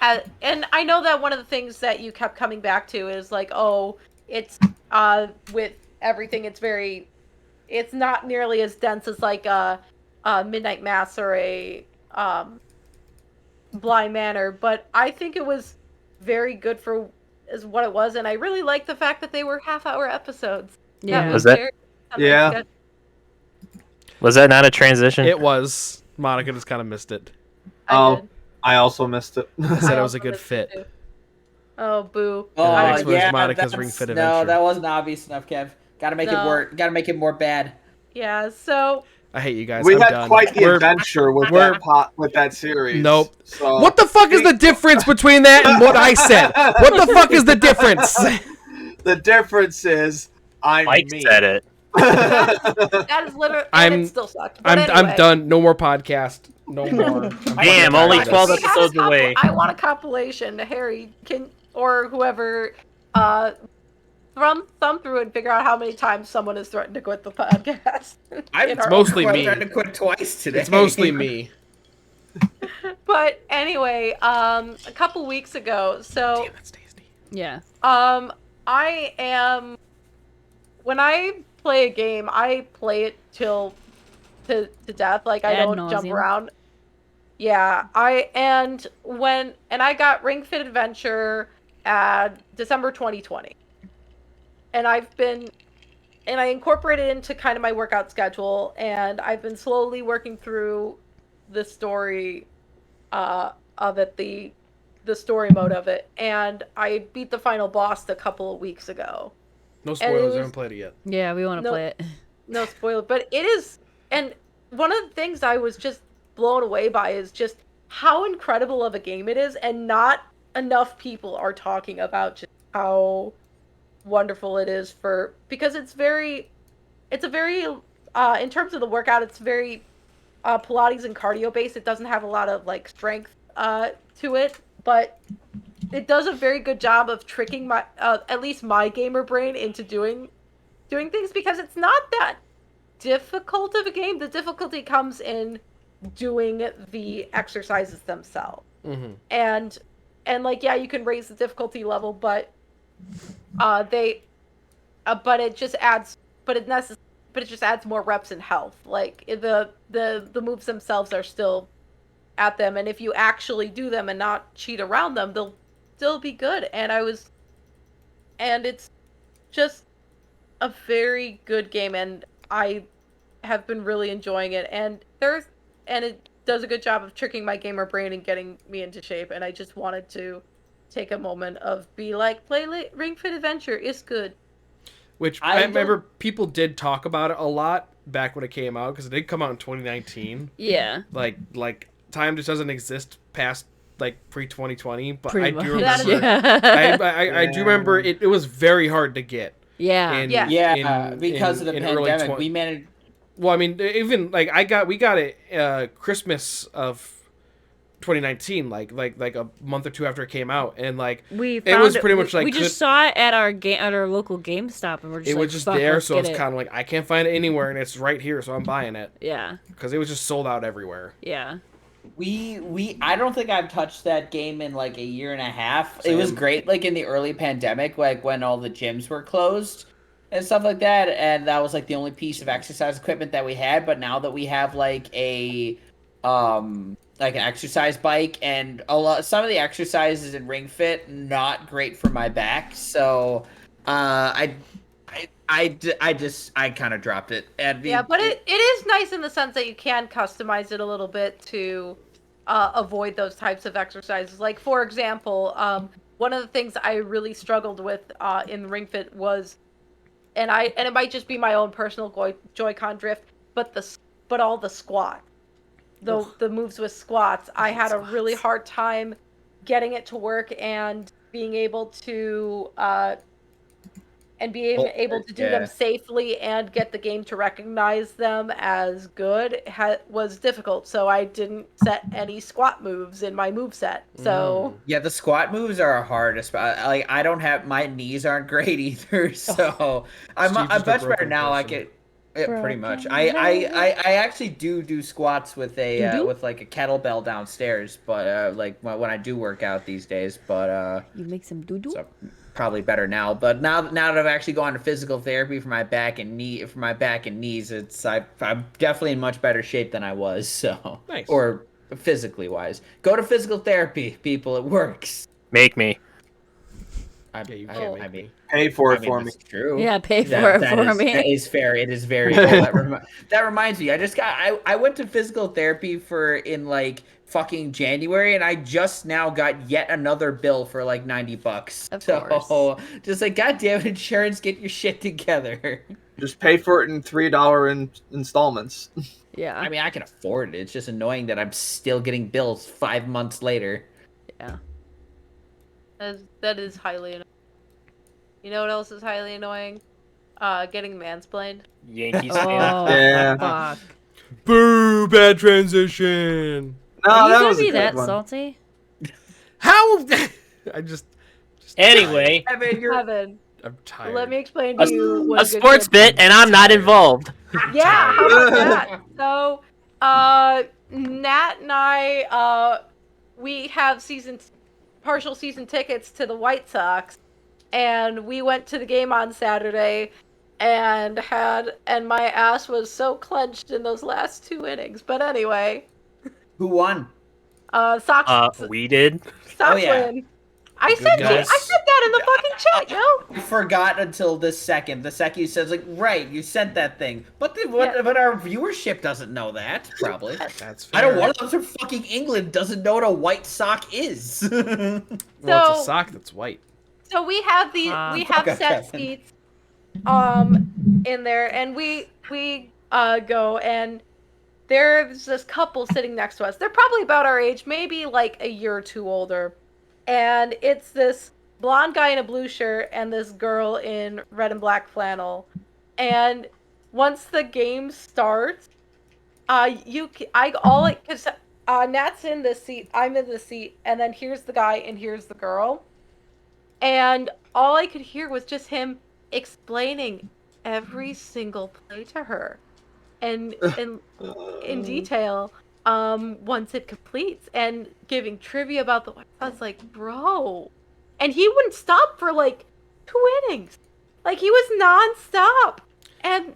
and I know that one of the things that you kept coming back to is like, oh, it's with everything, it's not nearly as dense as like a Midnight Mass or a Blind Manor, but I think it was very good for as what it was, and I really liked the fact that they were half-hour episodes. Yeah. Was that- very- Yeah. good. Was that not a transition? It was. Monica just kind of missed it. I Oh. did. I also missed it. I said I it was a also good missed fit. it too. Oh, boo. Oh, next was yeah, Monica's that's- Ring Fit No, Adventure. that wasn't obvious enough, Kev. Gotta make it No. work. Gotta make it more bad. Yeah, so I hate you guys. We I'm had done. quite the We're- adventure with we're- that pot with that series. Nope. So What the fuck is the difference between that and what I said? What the fuck is the difference? The difference is I'm Mike me. said it. that is literally, and I'm- it still sucked. But I'm anyway. done. No more podcast. No more. Damn, only I'm 12 We have a episodes away. I want a compilation. Harry can, or whoever, thumb through and figure out how many times someone has threatened to quit the podcast. In our- mostly Well, me. I'm trying to quit twice today. It's mostly me. But anyway, a couple weeks ago, so Damn, that's tasty. Yeah. I am, when I play a game, I play it to death. Like, I Ad don't jump nauseam. around. Yeah, and I got Ring Fit Adventure at December 2020. And I incorporated it into kind of my workout schedule, and I've been slowly working through the story of it, the story mode of it, and I beat the final boss a couple of weeks ago. No it spoilers. was- I haven't played it yet. Yeah, we want to No. play it. No spoiler, but it is, and one of the things I was just blown away by is just how incredible of a game it is, and not enough people are talking about just how wonderful it is because it's a very, in terms of the workout, it's very Pilates and cardio based. It doesn't have a lot of like strength to it, but it does a very good job of tricking my, at least my gamer brain into doing things, because it's not that difficult of a game. The difficulty comes in doing the exercises themselves. Mm-hmm. And like, yeah, you can raise the difficulty level, but but it just adds more reps and health. Like the moves themselves are still at them, and if you actually do them and not cheat around them, they'll still be good. And it's just a very good game, and I have been really enjoying it. And it does a good job of tricking my gamer brain and getting me into shape. And I just wanted to take a moment of be like, play Ring Fit Adventure. It's good. Which I remember people did talk about it a lot back when it came out, because it did come out in 2019. Yeah. Like time just doesn't exist past like pre-2020, but Pretty I much. do remember. Yeah. I do remember it was very hard to get. Yeah. Because of the pandemic, we managed. Well, I mean, even like we got it Christmas of 2019, like a month or two after it came out, and like it was pretty much like we just saw it at our local GameStop, and we're just it like, was just fuck, there, let's so get it's kind of like I can't find it anywhere, and it's right here, so I'm buying it. Yeah. Because it was just sold out everywhere. Yeah. I don't think I've touched that game in like a year and a half. Same. It was great like in the early pandemic, like when all the gyms were closed and stuff like that, and that was like the only piece of exercise equipment that we had. But now that we have like an exercise bike, and some of the exercises in Ring Fit not great for my back, so I kind of dropped it. And But it is nice in the sense that you can customize it a little bit to avoid those types of exercises. Like, for example, one of the things I really struggled with in Ring Fit was, and it might just be my own personal Joy-Con drift, but all the squats. The moves with squats, I had a really hard time getting it to work and being able to do them safely and get the game to recognize them as good was difficult. So I didn't set any squat moves in my moveset. So yeah, the squat moves are hard. Like I don't have, my knees aren't great either. So I'm much better now. Pretty much. I actually do squats with with like a kettlebell downstairs, but like when I do work out these days. But you make some doo-doo? So probably better now. But now that I've actually gone to physical therapy for my back and knees, I'm definitely in much better shape than I was. So nice. Or physically wise, go to physical therapy, people. It works. Make me. Pay for it for me. True. Yeah, pay for it for me. That is fair. It is very cool. That reminds me. I went to physical therapy in like fucking January, and I just now got yet another bill for like $90. Of course. Just like, God damn it, insurance, get your shit together. Just pay for it in $3 installments. Yeah. I mean, I can afford it. It's just annoying that I'm still getting bills 5 months later. Yeah. That is highly annoying. You know what else is highly annoying? Getting mansplained. Yankees Oh, fan. fuck. Boo! Bad transition. No, Are you that gonna was a be good that one. salty? How? I just Anyway, Evan, I'm tired. let me explain to you what a sports bit, and I'm not involved. Yeah, how about that? So, Nat and I, we have partial season tickets to the White Sox, and we went to the game on Saturday, and my ass was so clenched in those last 2 innings. But anyway, Who won? Sox. We did. Sox Oh, yeah. win. I said guys. that in the fucking chat, yo. I forgot until this second. The second you said, like, right, you sent that thing. But but our viewership doesn't know that, probably. That's fair. I don't. One of them from fucking England doesn't know what a white sock is. Well, it's So- a sock that's white. So we have fuck set Kevin. seats in there, and we go, and there's this couple sitting next to us. They're probably about our age, maybe like a year or two older. And it's this blonde guy in a blue shirt and this girl in red and black flannel. And once the game starts, Nat's in this seat, I'm in the seat, and then here's the guy and here's the girl. And all I could hear was just him explaining every single play to her, and in detail, once it completes, and giving trivia about the. I was like, bro, and he wouldn't stop for like 2 innings, like he was nonstop, and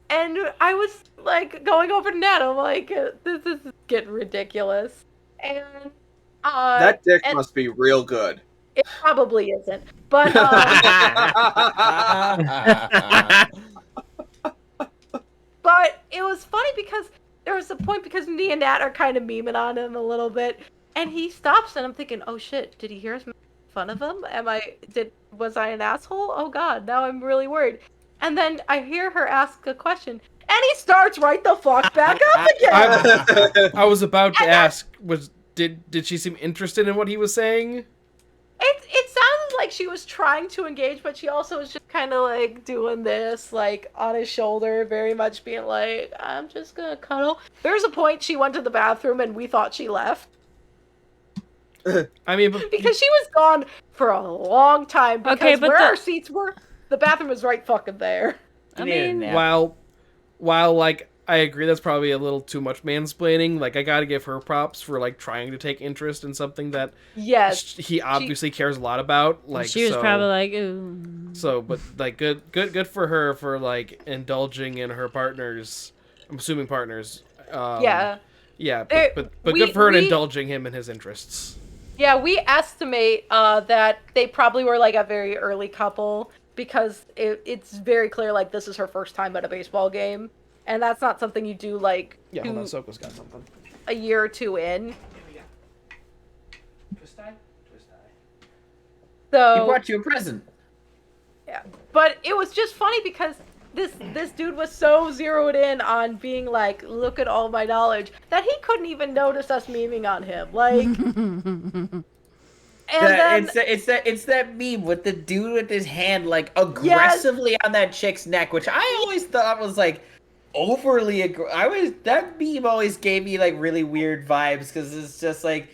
And I was like going over to Nat. I'm like, this is getting ridiculous. And That dick and must be real good. it probably isn't. But but it was funny because there was a point because me and Nat are kind of memeing on him a little bit, and he stops and I'm thinking, oh shit, did he hear us make fun of him? Was I an asshole? Oh god, now I'm really worried. And then I hear her ask a question, and he starts right the fuck back up again. I was about to ask, did she seem interested in what he was saying? It sounded like she was trying to engage, but she also was just kind of like doing this, like on his shoulder, very much being like, I'm just gonna cuddle. There's a point she went to the bathroom and we thought she left. I mean, because she was gone for a long time. Because Okay, but where our seats were, the bathroom was right fucking there. I mean, while like I agree that's probably a little too much mansplaining, like I gotta give her props for like trying to take interest in something that he obviously cares a lot about. Like she was probably like, ooh. So, but like good for her for like indulging in her partner's, I'm assuming partners. Yeah, but good for her in indulging him in his interests. Yeah, we estimate that they probably were like a very early couple because it's very clear like this is her first time at a baseball game. And that's not something you do like hold on, Soko's got something. A year or two in. Twist tie. So he brought you a present. Yeah, but it was just funny because this dude was so zeroed in on being like, look at all my knowledge, that he couldn't even notice us memeing on him. Like, it's that meme with the dude with his hand like aggressively on that chick's neck, which I always thought was like overly that meme always gave me like really weird vibes because it's just like,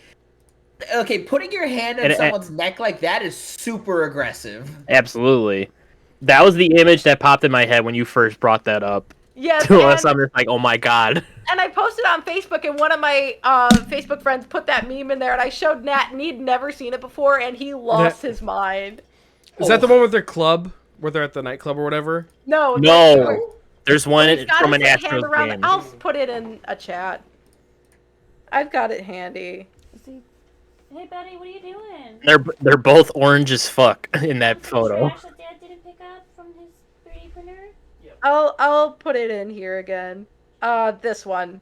okay, putting your hand on someone's neck like that is super aggressive. Absolutely. That was the image that popped in my head when you first brought that up. Yes, to us, I'm just like, oh my god. And I posted on Facebook, and one of my Facebook friends put that meme in there, and I showed Nat, and he'd never seen it before, and he lost his mind. Is that the one with their club, where they're at the nightclub or whatever? No. There's one from an Astros game. I'll put it in a chat. I've got it handy. Hey, buddy, what are you doing? They're both orange as fuck in that photo. Trash that Dad didn't pick up from his 3D printer? I'll put it in here again. This one.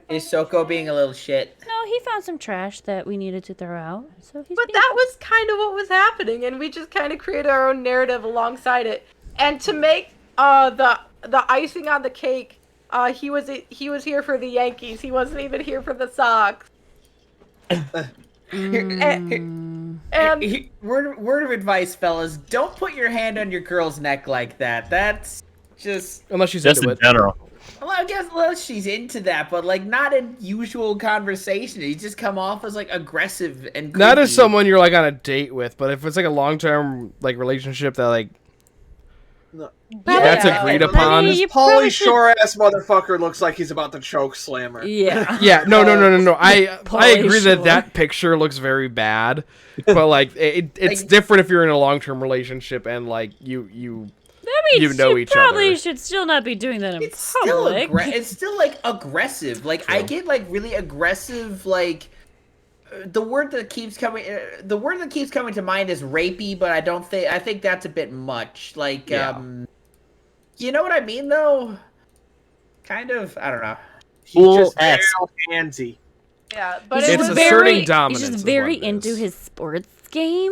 Is Soko being a little shit? No, he found some trash that we needed to throw out. So he's. But that was kind of what was happening, and we just kind of created our own narrative alongside it. And to make the icing on the cake, he was here for the Yankees. He wasn't even here for the Sox. And word of advice, fellas: don't put your hand on your girl's neck like that. That's just unless she's just into in it. General. Well, I guess she's into that, but like not in usual conversation. You just come off as like aggressive and creepy. Not as someone you're like on a date with, but if it's like a long-term like relationship that like that's agreed upon. This Pauly short-ass motherfucker looks like he's about to choke slam her. Yeah. Yeah. No. I agree that picture looks very bad, but like it's different if you're in a long-term relationship and like you know each other. Probably should still not be doing that in public. It's still like aggressive. Like True. I get like really aggressive. Like the word that keeps coming to mind is rapey, but I think that's a bit much. Like you know what I mean though? Kind of. I don't know. He's just very handsy. Yeah, but it's asserting dominance. He's just very into his sports game.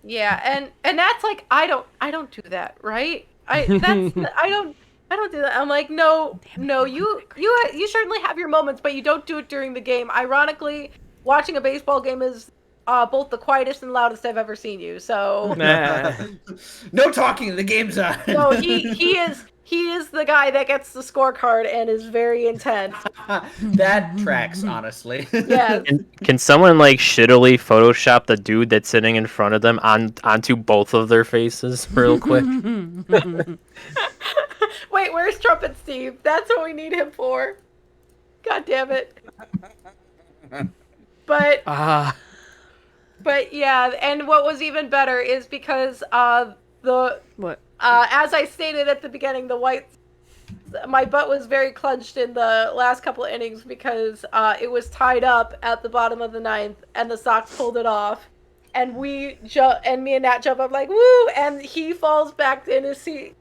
Yeah, and that's like I don't do that, right? I don't do that. I'm like, no, you certainly have your moments, but you don't do it during the game. Ironically, watching a baseball game is both the quietest and loudest I've ever seen you. So no talking. The game's on. No, he is the guy that gets the scorecard and is very intense. That tracks, honestly. Yeah. Can someone like shittily Photoshop the dude that's sitting in front of them onto both of their faces real quick? Wait, where's Trumpet Steve? That's what we need him for. God damn it. But yeah, and what was even better is because as I stated at the beginning, the whites my butt was very clenched in the last couple of innings because it was tied up at the bottom of the ninth, and the Sox pulled it off, and me and Nat jump up like woo, and he falls back in his seat.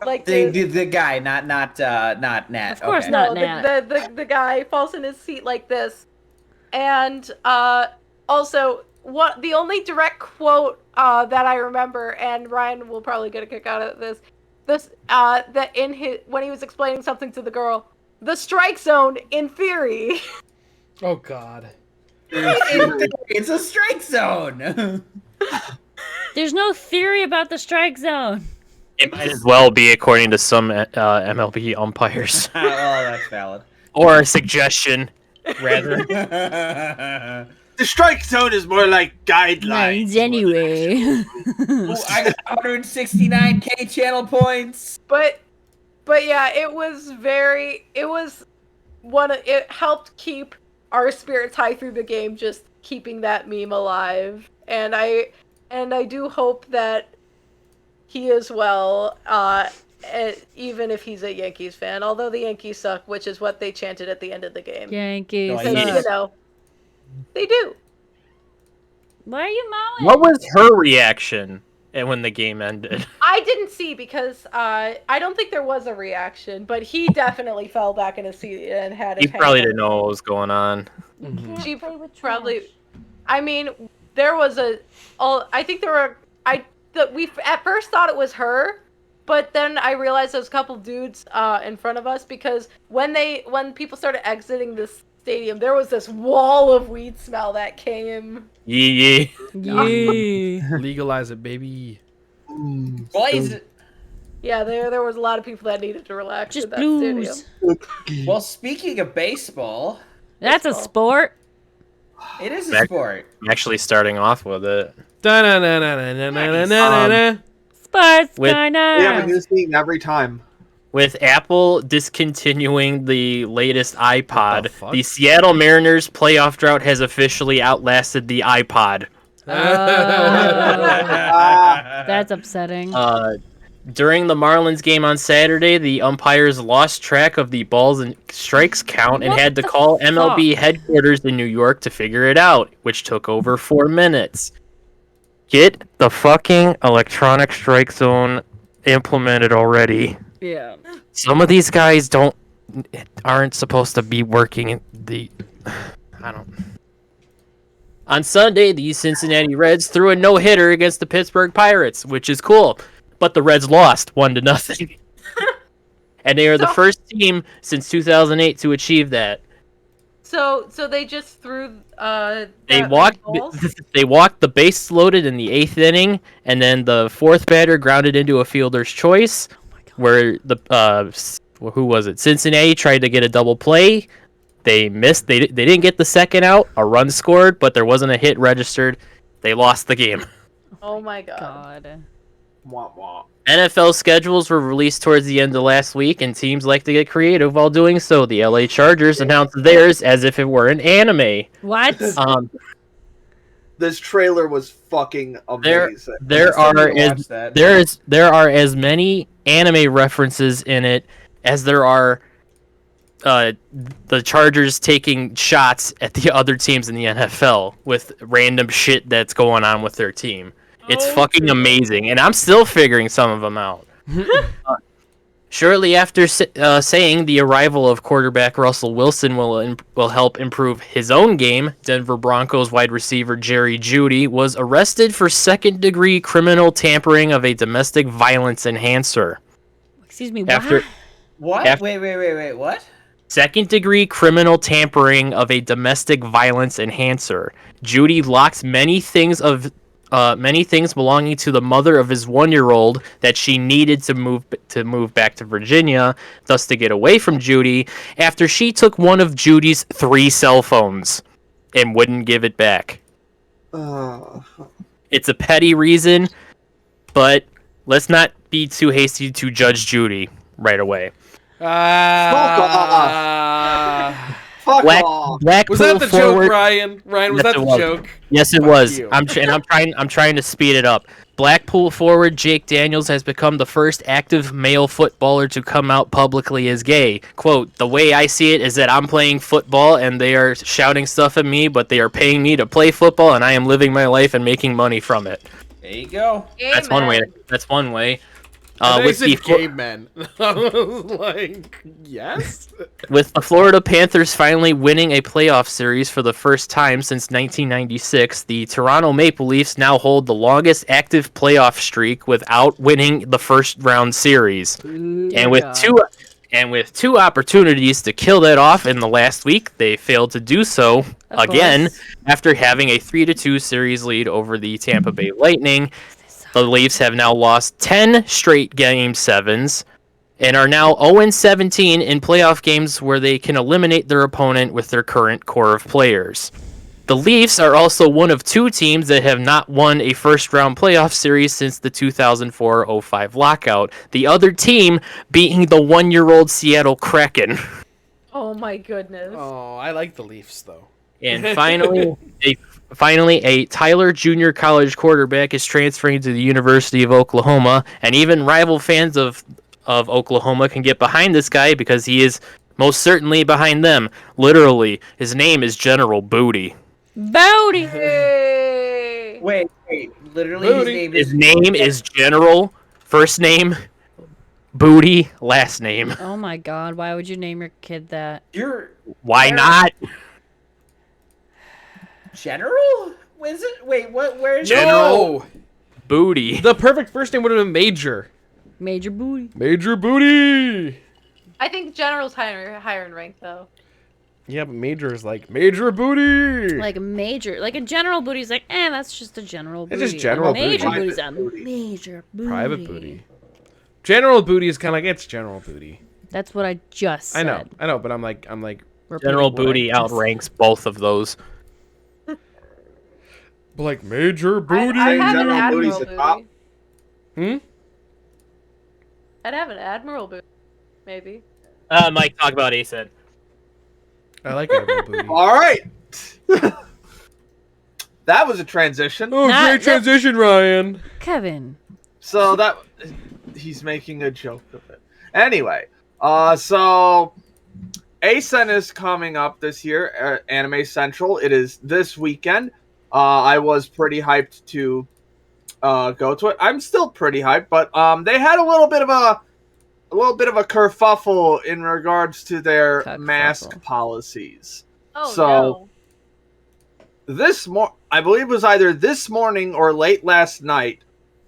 Like the guy, not Nat. Of course okay. not. No, Nat. the guy falls in his seat like this, and also what the only direct quote that I remember, and Ryan will probably get a kick out of this that in his when he was explaining something to the girl, the strike zone in theory. Oh God. It's a strike zone. There's no theory about the strike zone. It might as well be, according to some MLB umpires, Oh, that's valid. or a suggestion, rather. The strike zone is more like guidelines. Anyway. Ooh, I got 169K channel points. But yeah, it helped keep our spirits high through the game, just keeping that meme alive. And I do hope that he as well, even if he's a Yankees fan, although the Yankees suck, which is what they chanted at the end of the game. Yankees. No, Because, you know, they do. Why are you mowing? What was her reaction when the game ended? I didn't see because I don't think there was a reaction, but he definitely fell back in his seat and had his He probably hand didn't know what was going on. She probably. I mean, there was I think there were. We at first thought it was her, but then I realized there was a couple dudes in front of us because when people started exiting this stadium, there was this wall of weed smell that came. Yeah. Legalize it, baby. Boys. Yeah, there was a lot of people that needed to relax Just in that blues. stadium. Well, speaking of baseball, That's a sport. it is a sport. I'm actually starting off with it. Da-na-na-na-na-na-na-na-na. Sports With- corner. We have a new theme every time. With Apple discontinuing the latest iPod, the fuck? the Seattle Mariners playoff drought has officially outlasted the iPod. That's upsetting. During the Marlins game on Saturday, the umpires lost track of the balls and strikes count and What had to the call MLB fuck? headquarters in New York to figure it out, which took over 4 minutes. Get the fucking electronic strike zone implemented already. Yeah. Some of these guys aren't supposed to be working in the... I don't... On Sunday, the Cincinnati Reds threw a no-hitter against the Pittsburgh Pirates, which is cool. But the Reds lost 1-0. And they are the first team since 2008 to achieve that. So they just threw They the walked balls? they walked the bases loaded in the 8th inning, and then the 4th batter grounded into a fielder's choice, where the who was it? Cincinnati tried to get a double play. They missed. They didn't get the second out. A run scored, but there wasn't a hit registered. They lost the game. Oh my god. God. Wah, wah. NFL schedules were released towards the end of last week, and teams like to get creative while doing so. The LA Chargers announced theirs as if it were an anime. What? This trailer was fucking amazing. There are as many anime references in it as there are the Chargers taking shots at the other teams in the NFL with random shit that's going on with their team. It's fucking amazing, and I'm still figuring some of them out. Shortly after saying the arrival of quarterback Russell Wilson will help improve his own game, Denver Broncos wide receiver Jerry Jeudy was arrested for second-degree criminal tampering of a domestic violence enhancer. Excuse me, After What? Wait, what? second-degree criminal tampering of a domestic violence enhancer. Jeudy locked many things belonging to the mother of his 1-year-old that she needed to move back to Virginia, thus to get away from Judy, after she took one of Judy's 3 cell phones and wouldn't give it back. It's a petty reason, but let's not be too hasty to judge Judy right away. Fuck off. Blackpool Was that the forward. joke, Ryan? Ryan, was Yes, that it the was. joke? Yes, it Fuck was. you. I'm trying to speed it up. Blackpool forward Jake Daniels has become the first active male footballer to come out publicly as gay. Quote, "The way I see it is that I'm playing football and they are shouting stuff at me, but they are paying me to play football and I am living my life and making money from it." There you go. That's one way. That's one way. With With the gay men. I was like, yes? With the Florida Panthers finally winning a playoff series for the first time since 1996, the Toronto Maple Leafs now hold the longest active playoff streak without winning the first round series. And with two opportunities to kill that off in the last week, they failed to do so again after having a 3-2 series lead over the Tampa Bay Lightning. The Leafs have now lost 10 straight Game 7s and are now 0-17 in playoff games where they can eliminate their opponent with their current core of players. The Leafs are also one of two teams that have not won a first-round playoff series since the 2004-05 lockout, the other team being the one-year-old Seattle Kraken. Oh my goodness. Oh, I like the Leafs, though. And finally, a Tyler Junior College quarterback is transferring to the University of Oklahoma, and even rival fans of Oklahoma can get behind this guy because he is most certainly behind them. Literally, his name is General Booty. Booty. Hey. Wait. Literally, Booty. His name is General. First name, Booty. Last name. Oh my god, why would you name your kid that? You're Why not? General? Is it? Wait, what? Where's No! Booty. The perfect first name would have been Major. Major Booty. Major Booty! I think General's higher in rank though. Yeah, but Major is like, Major Booty! Like a major, like a general booty's like, that's just a general booty. It's just general major booty. booty's a Private booty. major booty. Private Booty. General Booty is kind of like, it's General Booty. That's what I just said. I know, but I'm like, Repeating General what I Booty just outranks both of those. like Major Booty. I have an General Booty's Admiral the top. Booty. Hmm? I'd have an Admiral Booty, maybe. Mike, talk about ACED. I like Admiral Booty. All right. That was a transition. Oh, Not- great transition, Ryan. Kevin. So that he's making a joke of it. Anyway, so ASEN is coming up this year at Anime Central. It is this weekend. I was pretty hyped to go to it. I'm still pretty hyped, but they had a little bit of a kerfuffle in regards to their Kerfuffle. mask policies. Oh So- I believe it was either this morning or late last night,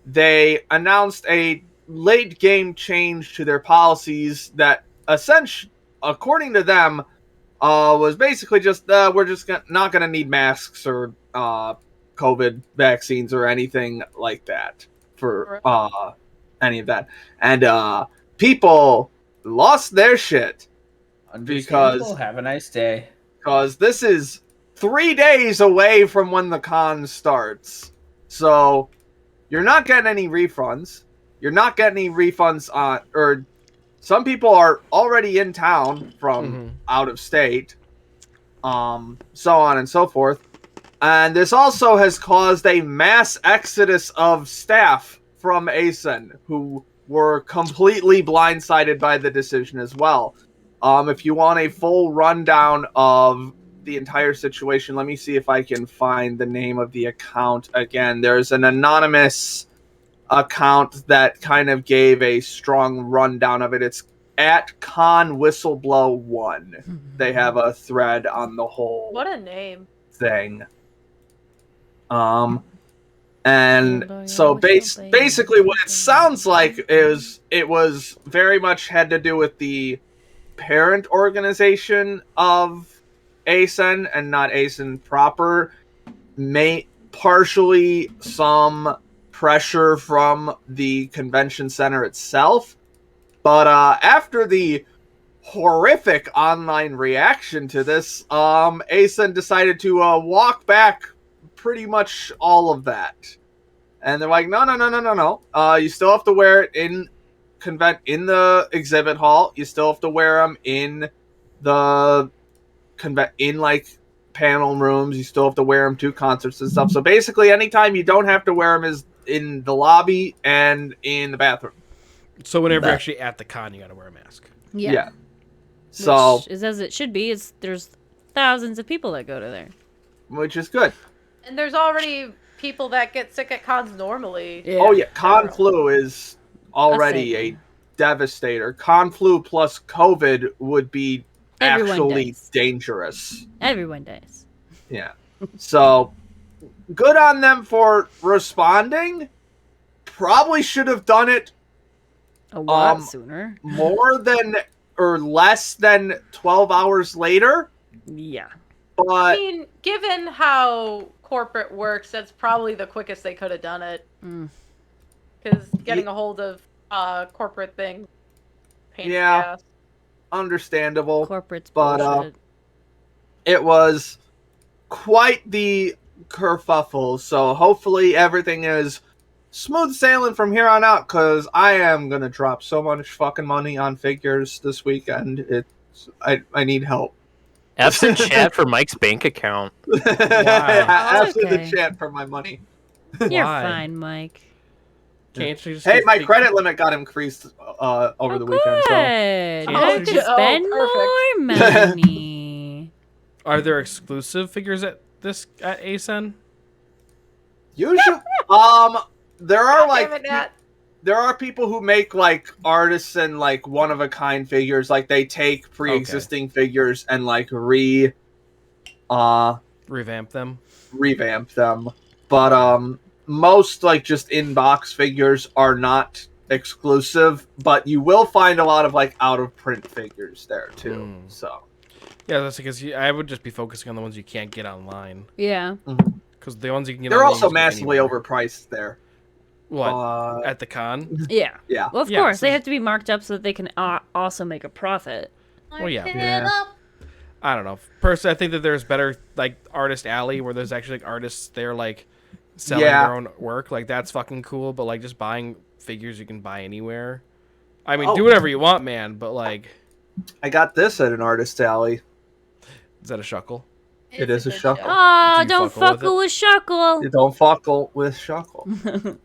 they announced a late game change to their policies that essentially, according to them, was basically just we're just not going to need masks or COVID vaccines or anything like that for any of that. And people lost their shit Understandable. Have a nice day. because this is 3 days away from when the con starts. So you're not getting any refunds. You're not getting any refunds on, or some people are already in town from out of state. So on and so forth. And this also has caused a mass exodus of staff from ASEN who were completely blindsided by the decision as well. If you want a full rundown of the entire situation, let me see if I can find the name of the account again. There's an anonymous account that kind of gave a strong rundown of it. It's at Con Whistleblow 1. They have a thread on the whole What a name. thing. And so basically what it sounds like is it was very much had to do with the parent organization of ASEN and not ASEN proper. Partially some pressure from the convention center itself. But after the horrific online reaction to this, ASEN decided to walk back pretty much all of that. And they're like, no. You still have to wear it in the exhibit hall. You still have to wear them in the in like panel rooms. You still have to wear them to concerts and stuff. So basically, anytime you don't have to wear them is in the lobby and in the bathroom. So whenever you're actually at the con, you gotta wear a mask. Yeah. So Which is as it should be. There's thousands of people that go to there. which is good. And there's already people that get sick at cons normally. Yeah. Oh yeah, con flu is already A a thing. devastator. Con flu plus COVID would be Everyone actually dies. dangerous. Everyone dies. Yeah. So good on them for responding. Probably should have done it A lot sooner. more than or less than 12 hours later. Yeah. I But mean, given how corporate works, that's probably the quickest they could have done it. Mm. Because getting a hold of corporate things, pain in the Yeah. ass. understandable. Corporate's But, bullshit. It was quite the kerfuffle. So hopefully everything is smooth sailing from here on out, because I am going to drop so much fucking money on figures this weekend. I need help. F's in chat for Mike's bank account. Ask in the Okay. chat for my money. You're Why? fine, Mike. Can't you just Hey, get my fig- credit limit got increased over the weekend. So Good. Oh, Now you good. can spend Oh, more money. Are there exclusive figures at ASEN? usually, there are God like damn it, Nat. there are people who make like artisan like one of a kind figures. Like they take pre-existing figures and like Revamp them. revamp them. But most like just in-box figures are not exclusive, but you will find a lot of like out of print figures there too. Mm. So Yeah, that's because I would just be focusing on the ones you can't get online. Yeah. Because the ones you can get they're online, also you can get massively anywhere. overpriced there. What? At the con? Yeah. Yeah. Well, of Yeah, course. so- They have to be marked up so that they can also make a profit. Well, yeah. Yeah. I don't know. Personally, I think that there's better, like, Artist Alley, where there's actually, like, artists there, like, selling Yeah. their own work. Like, that's fucking cool, but, like, just buying figures you can buy anywhere. I mean, Oh. do whatever you want, man, but, like, I got this at an artist alley. is that a shuckle? It is a good shuffle. show. Oh, Do you don't fuckle with fuckle with Shuckle. You don't fuckle with Shuckle.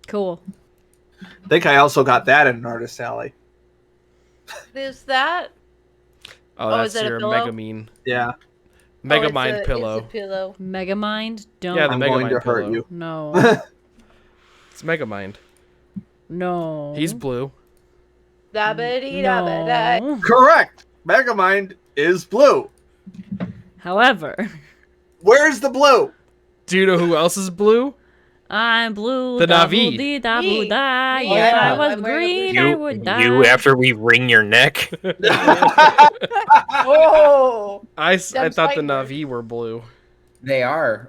Cool. I think I also got that at an artist alley. Is that? Oh, Oh, that's is that a your pillow? Mega Mean. Yeah. Mega it's Mind a pillow. pillow. Megamind? Don't. Yeah, the I'm Mega going Mind to hurt pillow. you. No. It's Mega Mind. No. He's blue. Da-ba-dee-da-ba-da. No. Correct. Megamind is blue. However, Where's the blue? Do you know who else is blue? I'm blue. The da Navi. boo dee da boo Me. da. Me, If yeah. I was I'm wearing a green, I would die. You after we wring your neck. Oh. I Them thought the fighting Navi were blue. They are.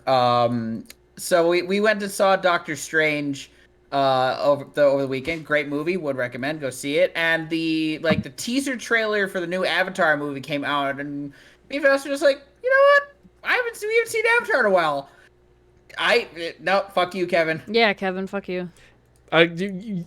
So we went and saw Doctor Strange over the weekend. Great movie, would recommend. Go see it. And the teaser trailer for the new Avatar movie came out, and me and us were just like, you know what? We haven't seen Avatar in a while. No, fuck you, Kevin. Yeah, Kevin, fuck you.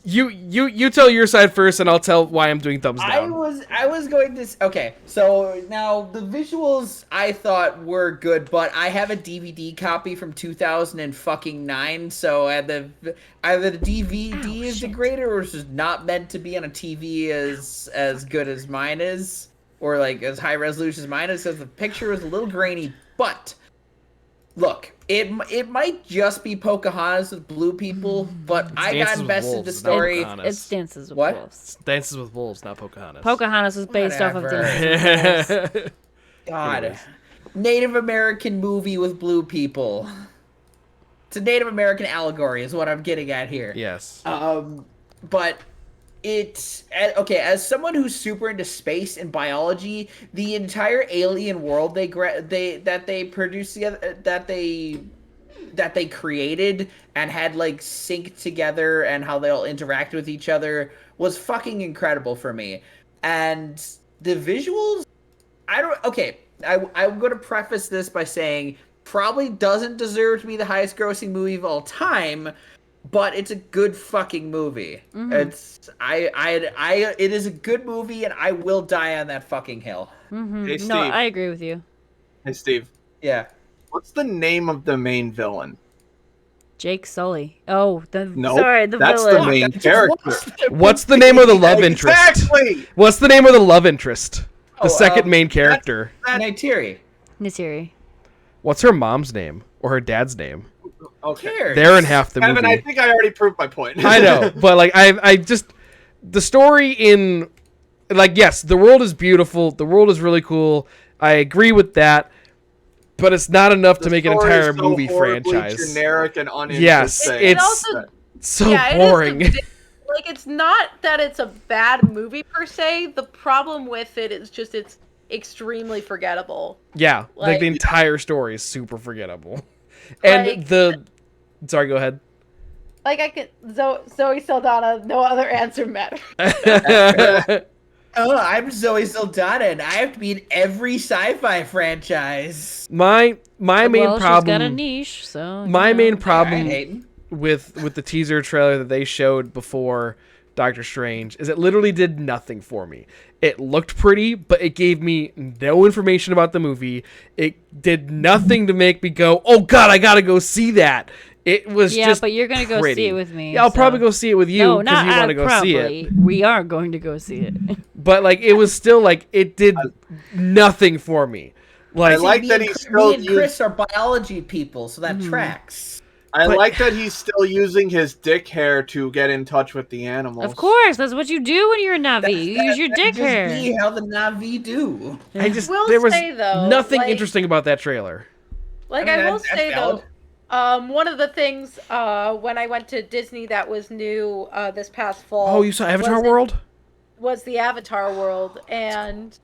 You tell your side first, and I'll tell why I'm doing thumbs I down. was going to okay. So now the visuals I thought were good, but I have a DVD copy from 2009. So either the DVD is degraded or it's just not meant to be on a TV as good as mine is, or like as high resolution as mine is, because the picture is a little grainy. But look, it might just be Pocahontas with blue people, but I got Dances with invested in the Wolves, not story. Pocahontas. It's Dances with What? Wolves. Dances with Wolves, not Pocahontas. Pocahontas was based off of Whatever. Dances with Wolves. God. Anyways. Native American movie with blue people. It's a Native American allegory is what I'm getting at here. Yes. But it's okay, as someone who's super into space and biology, the entire alien world they produced together, that they created and had like synced together, and how they all interact with each other was fucking incredible for me. And the visuals, I'm going to preface this by saying probably doesn't deserve to be the highest grossing movie of all time, but it's a good fucking movie. It is a good movie, and I will die on that fucking hill. Hey, Steve. No, I agree with you. Hey, Steve. Yeah. What's the name of the main villain? Jake Sully. Oh, No, sorry, the that's villain. the main character. What's the name of the love interest? Exactly. What's the name of the love interest? The Oh, second main character. Neytiri. Neytiri. What's her mom's name or her dad's name? Okay. Cares? They're in half the Kevin, movie. I think I already proved my point. I know, but like I just the story in like yes, the world is beautiful. The world is really cool. I agree with that, but it's not enough to make an entire movie franchise. Generic and uninteresting. Yes, it's also- so yeah, boring. Like, it's not that it's a bad movie per se. The problem with it is just it's extremely forgettable. Yeah, like the Like- entire story is super forgettable. And Like- sorry, go ahead. Like, I could Zoe Saldana, no other answer matters. Oh, I'm Zoe Saldana, and I have to be in every sci-fi franchise. my main Well, she's got a problem niche, so my you know. main Alright, problem Hayden. with the teaser trailer that they showed before Doctor Strange is it literally did nothing for me. It looked pretty, but it gave me no information about the movie. It did nothing to make me go, "Oh God, I gotta go see that." It was Yeah, just but you're gonna go pretty. see it with me. Yeah, I'll so- probably go see it with you No, because not you want to go see probably. it. We are going to go see it. But like, it was still like it did nothing for me. I Like, like Me that and he's Chris- me still and using. Chris are biology people, so that tracks. I but- like that he's still using his dick hair to get in touch with the animals. Of course, that's what you do when you're a Navi. You use your dick Just hair. be how the Navi do. I just will there was say, though, nothing like- interesting about that trailer. Like, I mean, I will that's say, valid. though, one of the things when I went to Disney that was new this past fall. Oh, you saw Avatar was World? was the Avatar world, and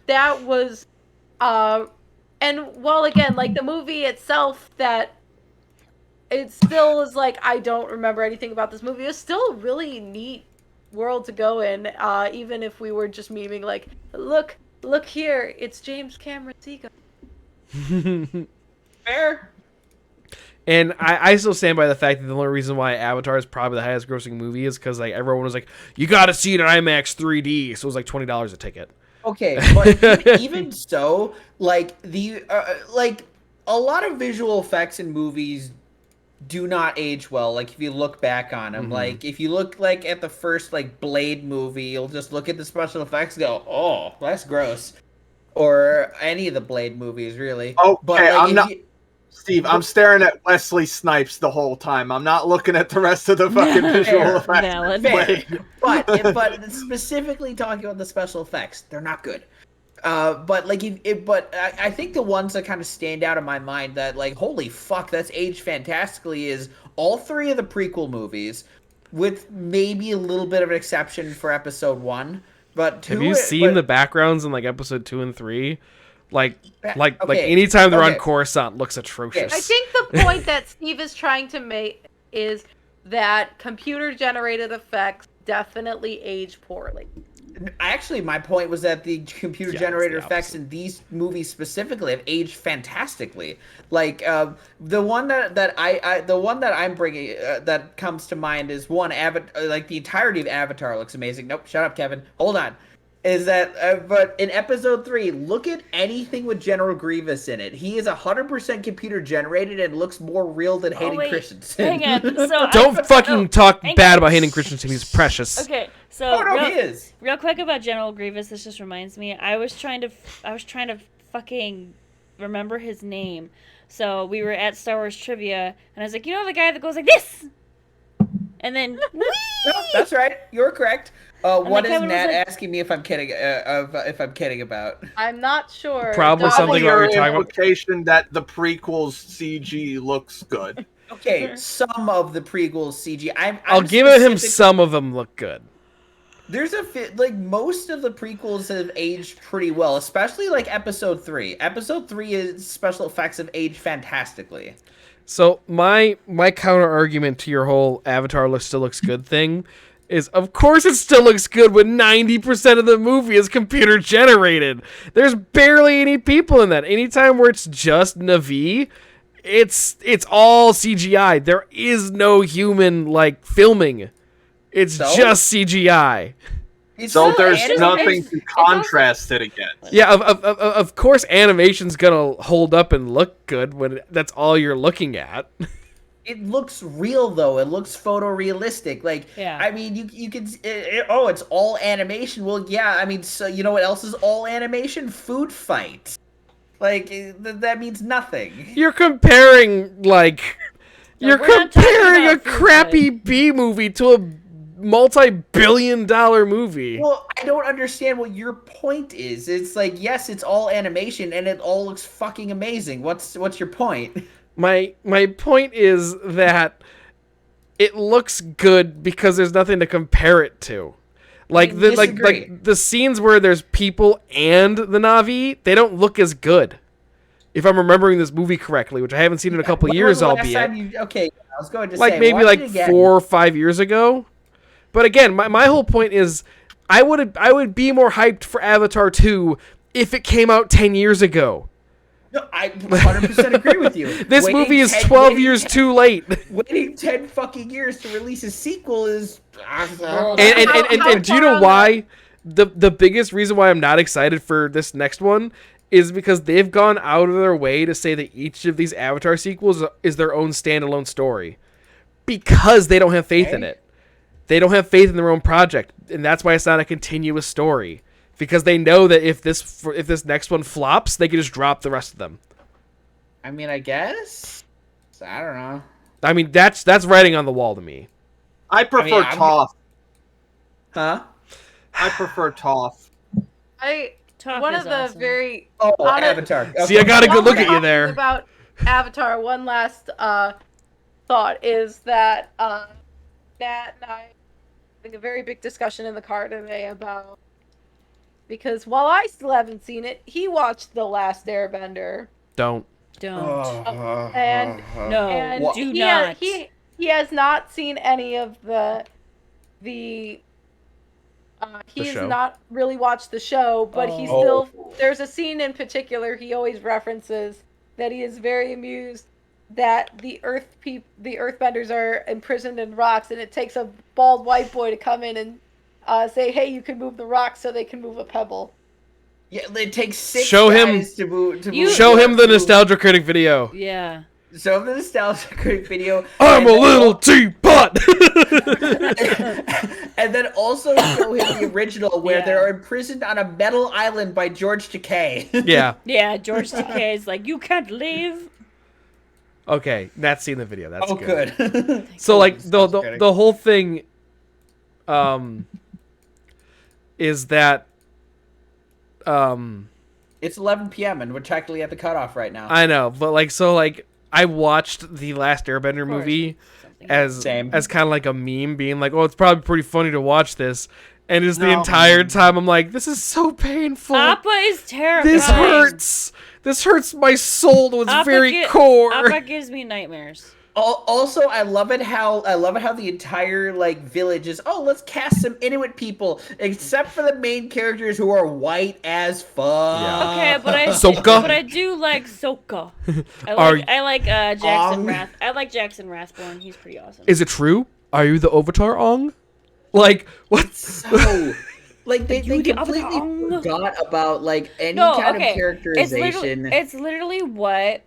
that was and while again, like, the movie itself, that it still is like, I don't remember anything about this movie. It's still a really neat world to go in, even if we were just memeing like, look here, it's James Cameron's ego. Fair. And I still stand by the fact that the only reason why Avatar is probably the highest grossing movie is because like everyone was like, you got to see it in IMAX 3D, so it was like $20 a ticket. Okay, but even so, like like a lot of visual effects in movies do not age well. Like if you look back on them, like if you look like at the first like Blade movie, you'll just look at the special effects and go, "Oh, that's gross," or any of the Blade movies really. Okay, but like, I'm if not. you- Steve, I'm staring at Wesley Snipes the whole time. I'm not looking at the rest of the fucking visual Fair, effects. valid. Fair. but specifically talking about the special effects, they're not good. But like, I think the ones that kind of stand out in my mind that like, holy fuck, that's aged fantastically is all three of the prequel movies, with maybe a little bit of an exception for Episode 1. But Have you seen the backgrounds in like episode 2 and 3? Like Okay, anytime they're on okay. Coruscant looks atrocious. I think the point that Steve is trying to make is that computer generated effects definitely age poorly. Actually, my point was that the computer generated it's the effects in these movies specifically have aged fantastically. Like the one that I'm bringing that comes to mind is one like the entirety of Avatar looks amazing. Nope, shut up, Kevin. Hold on. Is that but in Episode 3, look at anything with General Grievous in it. He is 100% computer generated and looks more real than Hayden wait. Christensen. Hang on. So Don't fucking talk hang bad on. about Hayden Christensen. He's precious. Okay, so Oh no, real, he is. real quick about General Grievous. This just reminds me. I was trying to fucking remember his name. So we were at Star Wars trivia, and I was like, you know the guy that goes like this, and then No, that's right. You're correct. What is Kevin was Nat like- asking me if I'm kidding? If I'm kidding about? I'm not sure. Probably Don't- something about your what you're talking about. implication that the prequels CG looks good. Okay, some of the prequels CG. I'll give him some of them look good. There's like most of the prequels have aged pretty well, especially like Episode 3. Episode 3 is special effects have aged fantastically. So my counter argument to your whole Avatar still looks good thing is, of course it still looks good when 90% of the movie is computer generated. There's barely any people in that. Anytime where it's just Na'vi, it's all CGI. There is no human like filming. It's just CGI. So there's it's- nothing it's- to it's also- contrast it against. Yeah, of course animation's gonna hold up and look good when that's all you're looking at. It looks real though. It looks photorealistic. Like, Yeah. I mean, you can. Oh, it's all animation. Well, yeah. I mean, so you know what else is all animation? Food fights. Like that means nothing. You're comparing like No, you're we're not talking comparing a about food crappy B movie to a multi-billion-dollar movie. Well, I don't understand what your point is. It's like, yes, it's all animation and it all looks fucking amazing. What's your point? My point is that it looks good because there's nothing to compare it to. Like disagree. the scenes where there's people and the Na'vi, they don't look as good. If I'm remembering this movie correctly, which I haven't seen in a couple When years, was the last albeit time okay, I was going to like say maybe watch like it again. 4 or 5 years ago. But again, my whole point is I would be more hyped for Avatar 2 if it came out 10 years ago. No, I 100% agree with you. This Waiting movie is 10 12 waiting years 10 too late. Waiting 10 fucking years to release a sequel is. And How do you know far why? The biggest reason why I'm not excited for this next one is because they've gone out of their way to say that each of these Avatar sequels is their own standalone story. Because they don't have faith in it. They don't have faith in their own project. And that's why it's not a continuous story. Because they know that if this next one flops, they can just drop the rest of them. I mean, I guess. I don't know. I mean, that's writing on the wall to me. I prefer I'm- Toph. Huh? I prefer Toph. Toph One is of the awesome. very Oh, On a- Avatar. Okay. See, I got a good While look we're at you talking there. About Avatar, one last thought is that Nat and I having a very big discussion in the car today about, because while I still haven't seen it, he watched The Last Airbender. Don't. Don't. And No, and What? do he not. he has not seen any of the he has show? not really watched the show, but he Oh. still, there's a scene in particular he always references that he is very amused that the earthbenders are imprisoned in rocks, and it takes a bald white boy to come in and say, hey, you can move the rocks so they can move a pebble. Yeah, it takes 6 Show him- guys to move. Show him the Nostalgia Critic video. Yeah. Show him the Nostalgia Critic video. I'm and a then little teapot. and then also show him the original where Yeah. they're imprisoned on a metal island by George Takei. Yeah. Yeah, George Takei is like, you can't leave. Okay, Nat's seen the video. That's Oh, good. good. So like Sounds critic. the whole thing, is that It's 11 p.m. and we're technically at the cutoff right now. I know, but like so like I watched the Last Airbender course. movie Something. as Same. kind of like a meme, being like, oh, it's probably pretty funny to watch this, and just the No. entire time I'm like, this is so painful. Appa is terrifying. This hurts. This hurts my soul to its Appa very core. Appa gives me nightmares. Also, I love it how the entire like village is. Oh, let's cast some Inuit people, except for the main characters who are white as fuck. Yeah. Okay, Sokka? but I do like Sokka. Are y- I like Jackson Ong. Rath. I like Jackson Rathborn. He's pretty awesome. Is it true? Are you the Avatar Ong? Like what? So, like they You the completely Avatar. forgot about like any No, kind okay. of characterization. It's literally what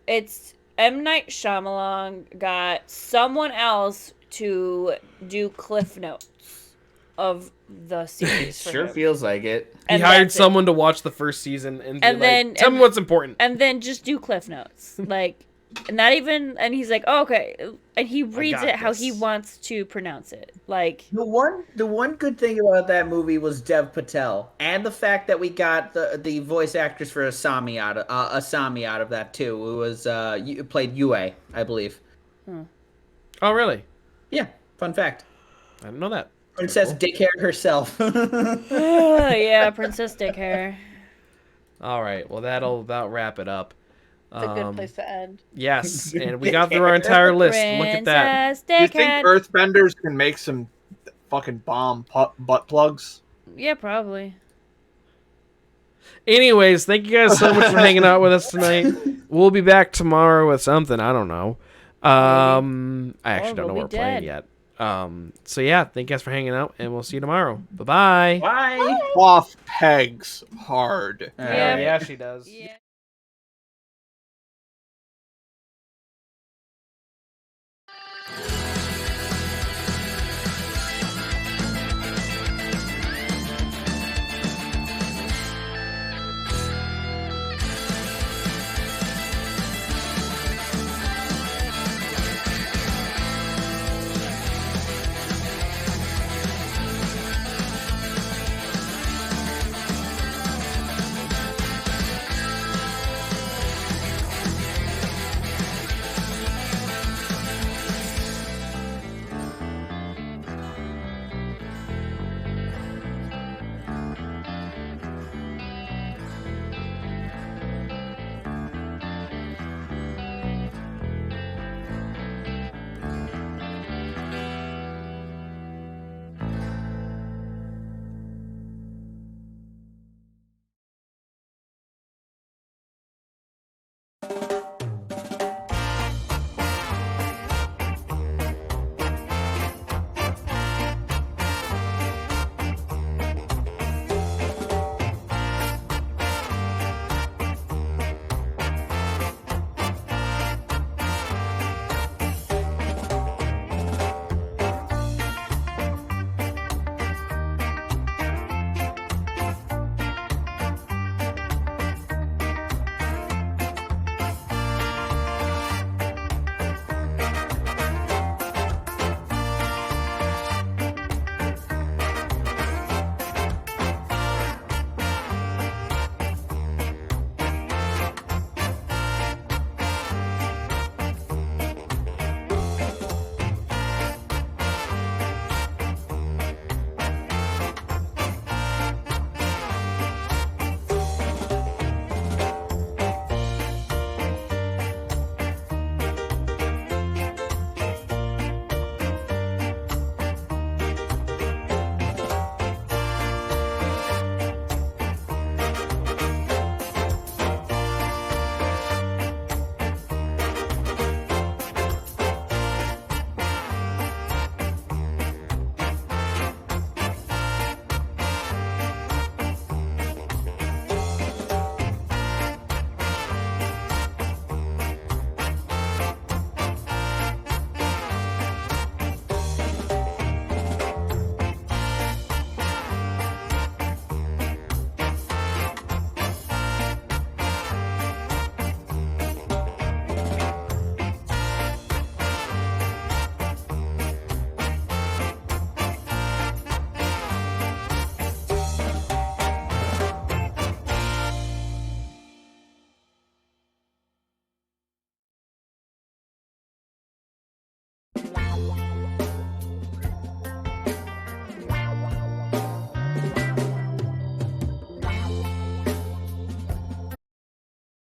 it's M. Night Shyamalan got someone else to do cliff notes of the series. For Sure him. feels like it. He And hired that's it. someone to watch the first season and, be And like, then- tell me and- what's important. And then just do cliff notes, like not even. And he's like, oh, okay, and he reads got it how he this. wants to pronounce it, like. The one good thing about that movie was Dev Patel, and the fact that we got the voice actress for Asami out of that too. Who was played Yue, I believe. Oh really? Yeah, fun fact. I didn't know that. Princess Dickhair herself. Yeah, Princess Dick Hair. All right. Well, that'll about wrap it up. It's a good place to end. Yes, and we got through our entire list. Look at that. Princess Do you Dick think Hair. Earthbenders can make some fucking bomb butt plugs? Yeah, probably. Anyways, thank you guys so much for hanging out with us tonight. We'll be back tomorrow with something. I don't know. I actually don't know what we're playing yet. So yeah, thank you guys for hanging out, and we'll see you tomorrow. Bye-bye. Bye. Off pegs hard. Yeah, she does. Yeah.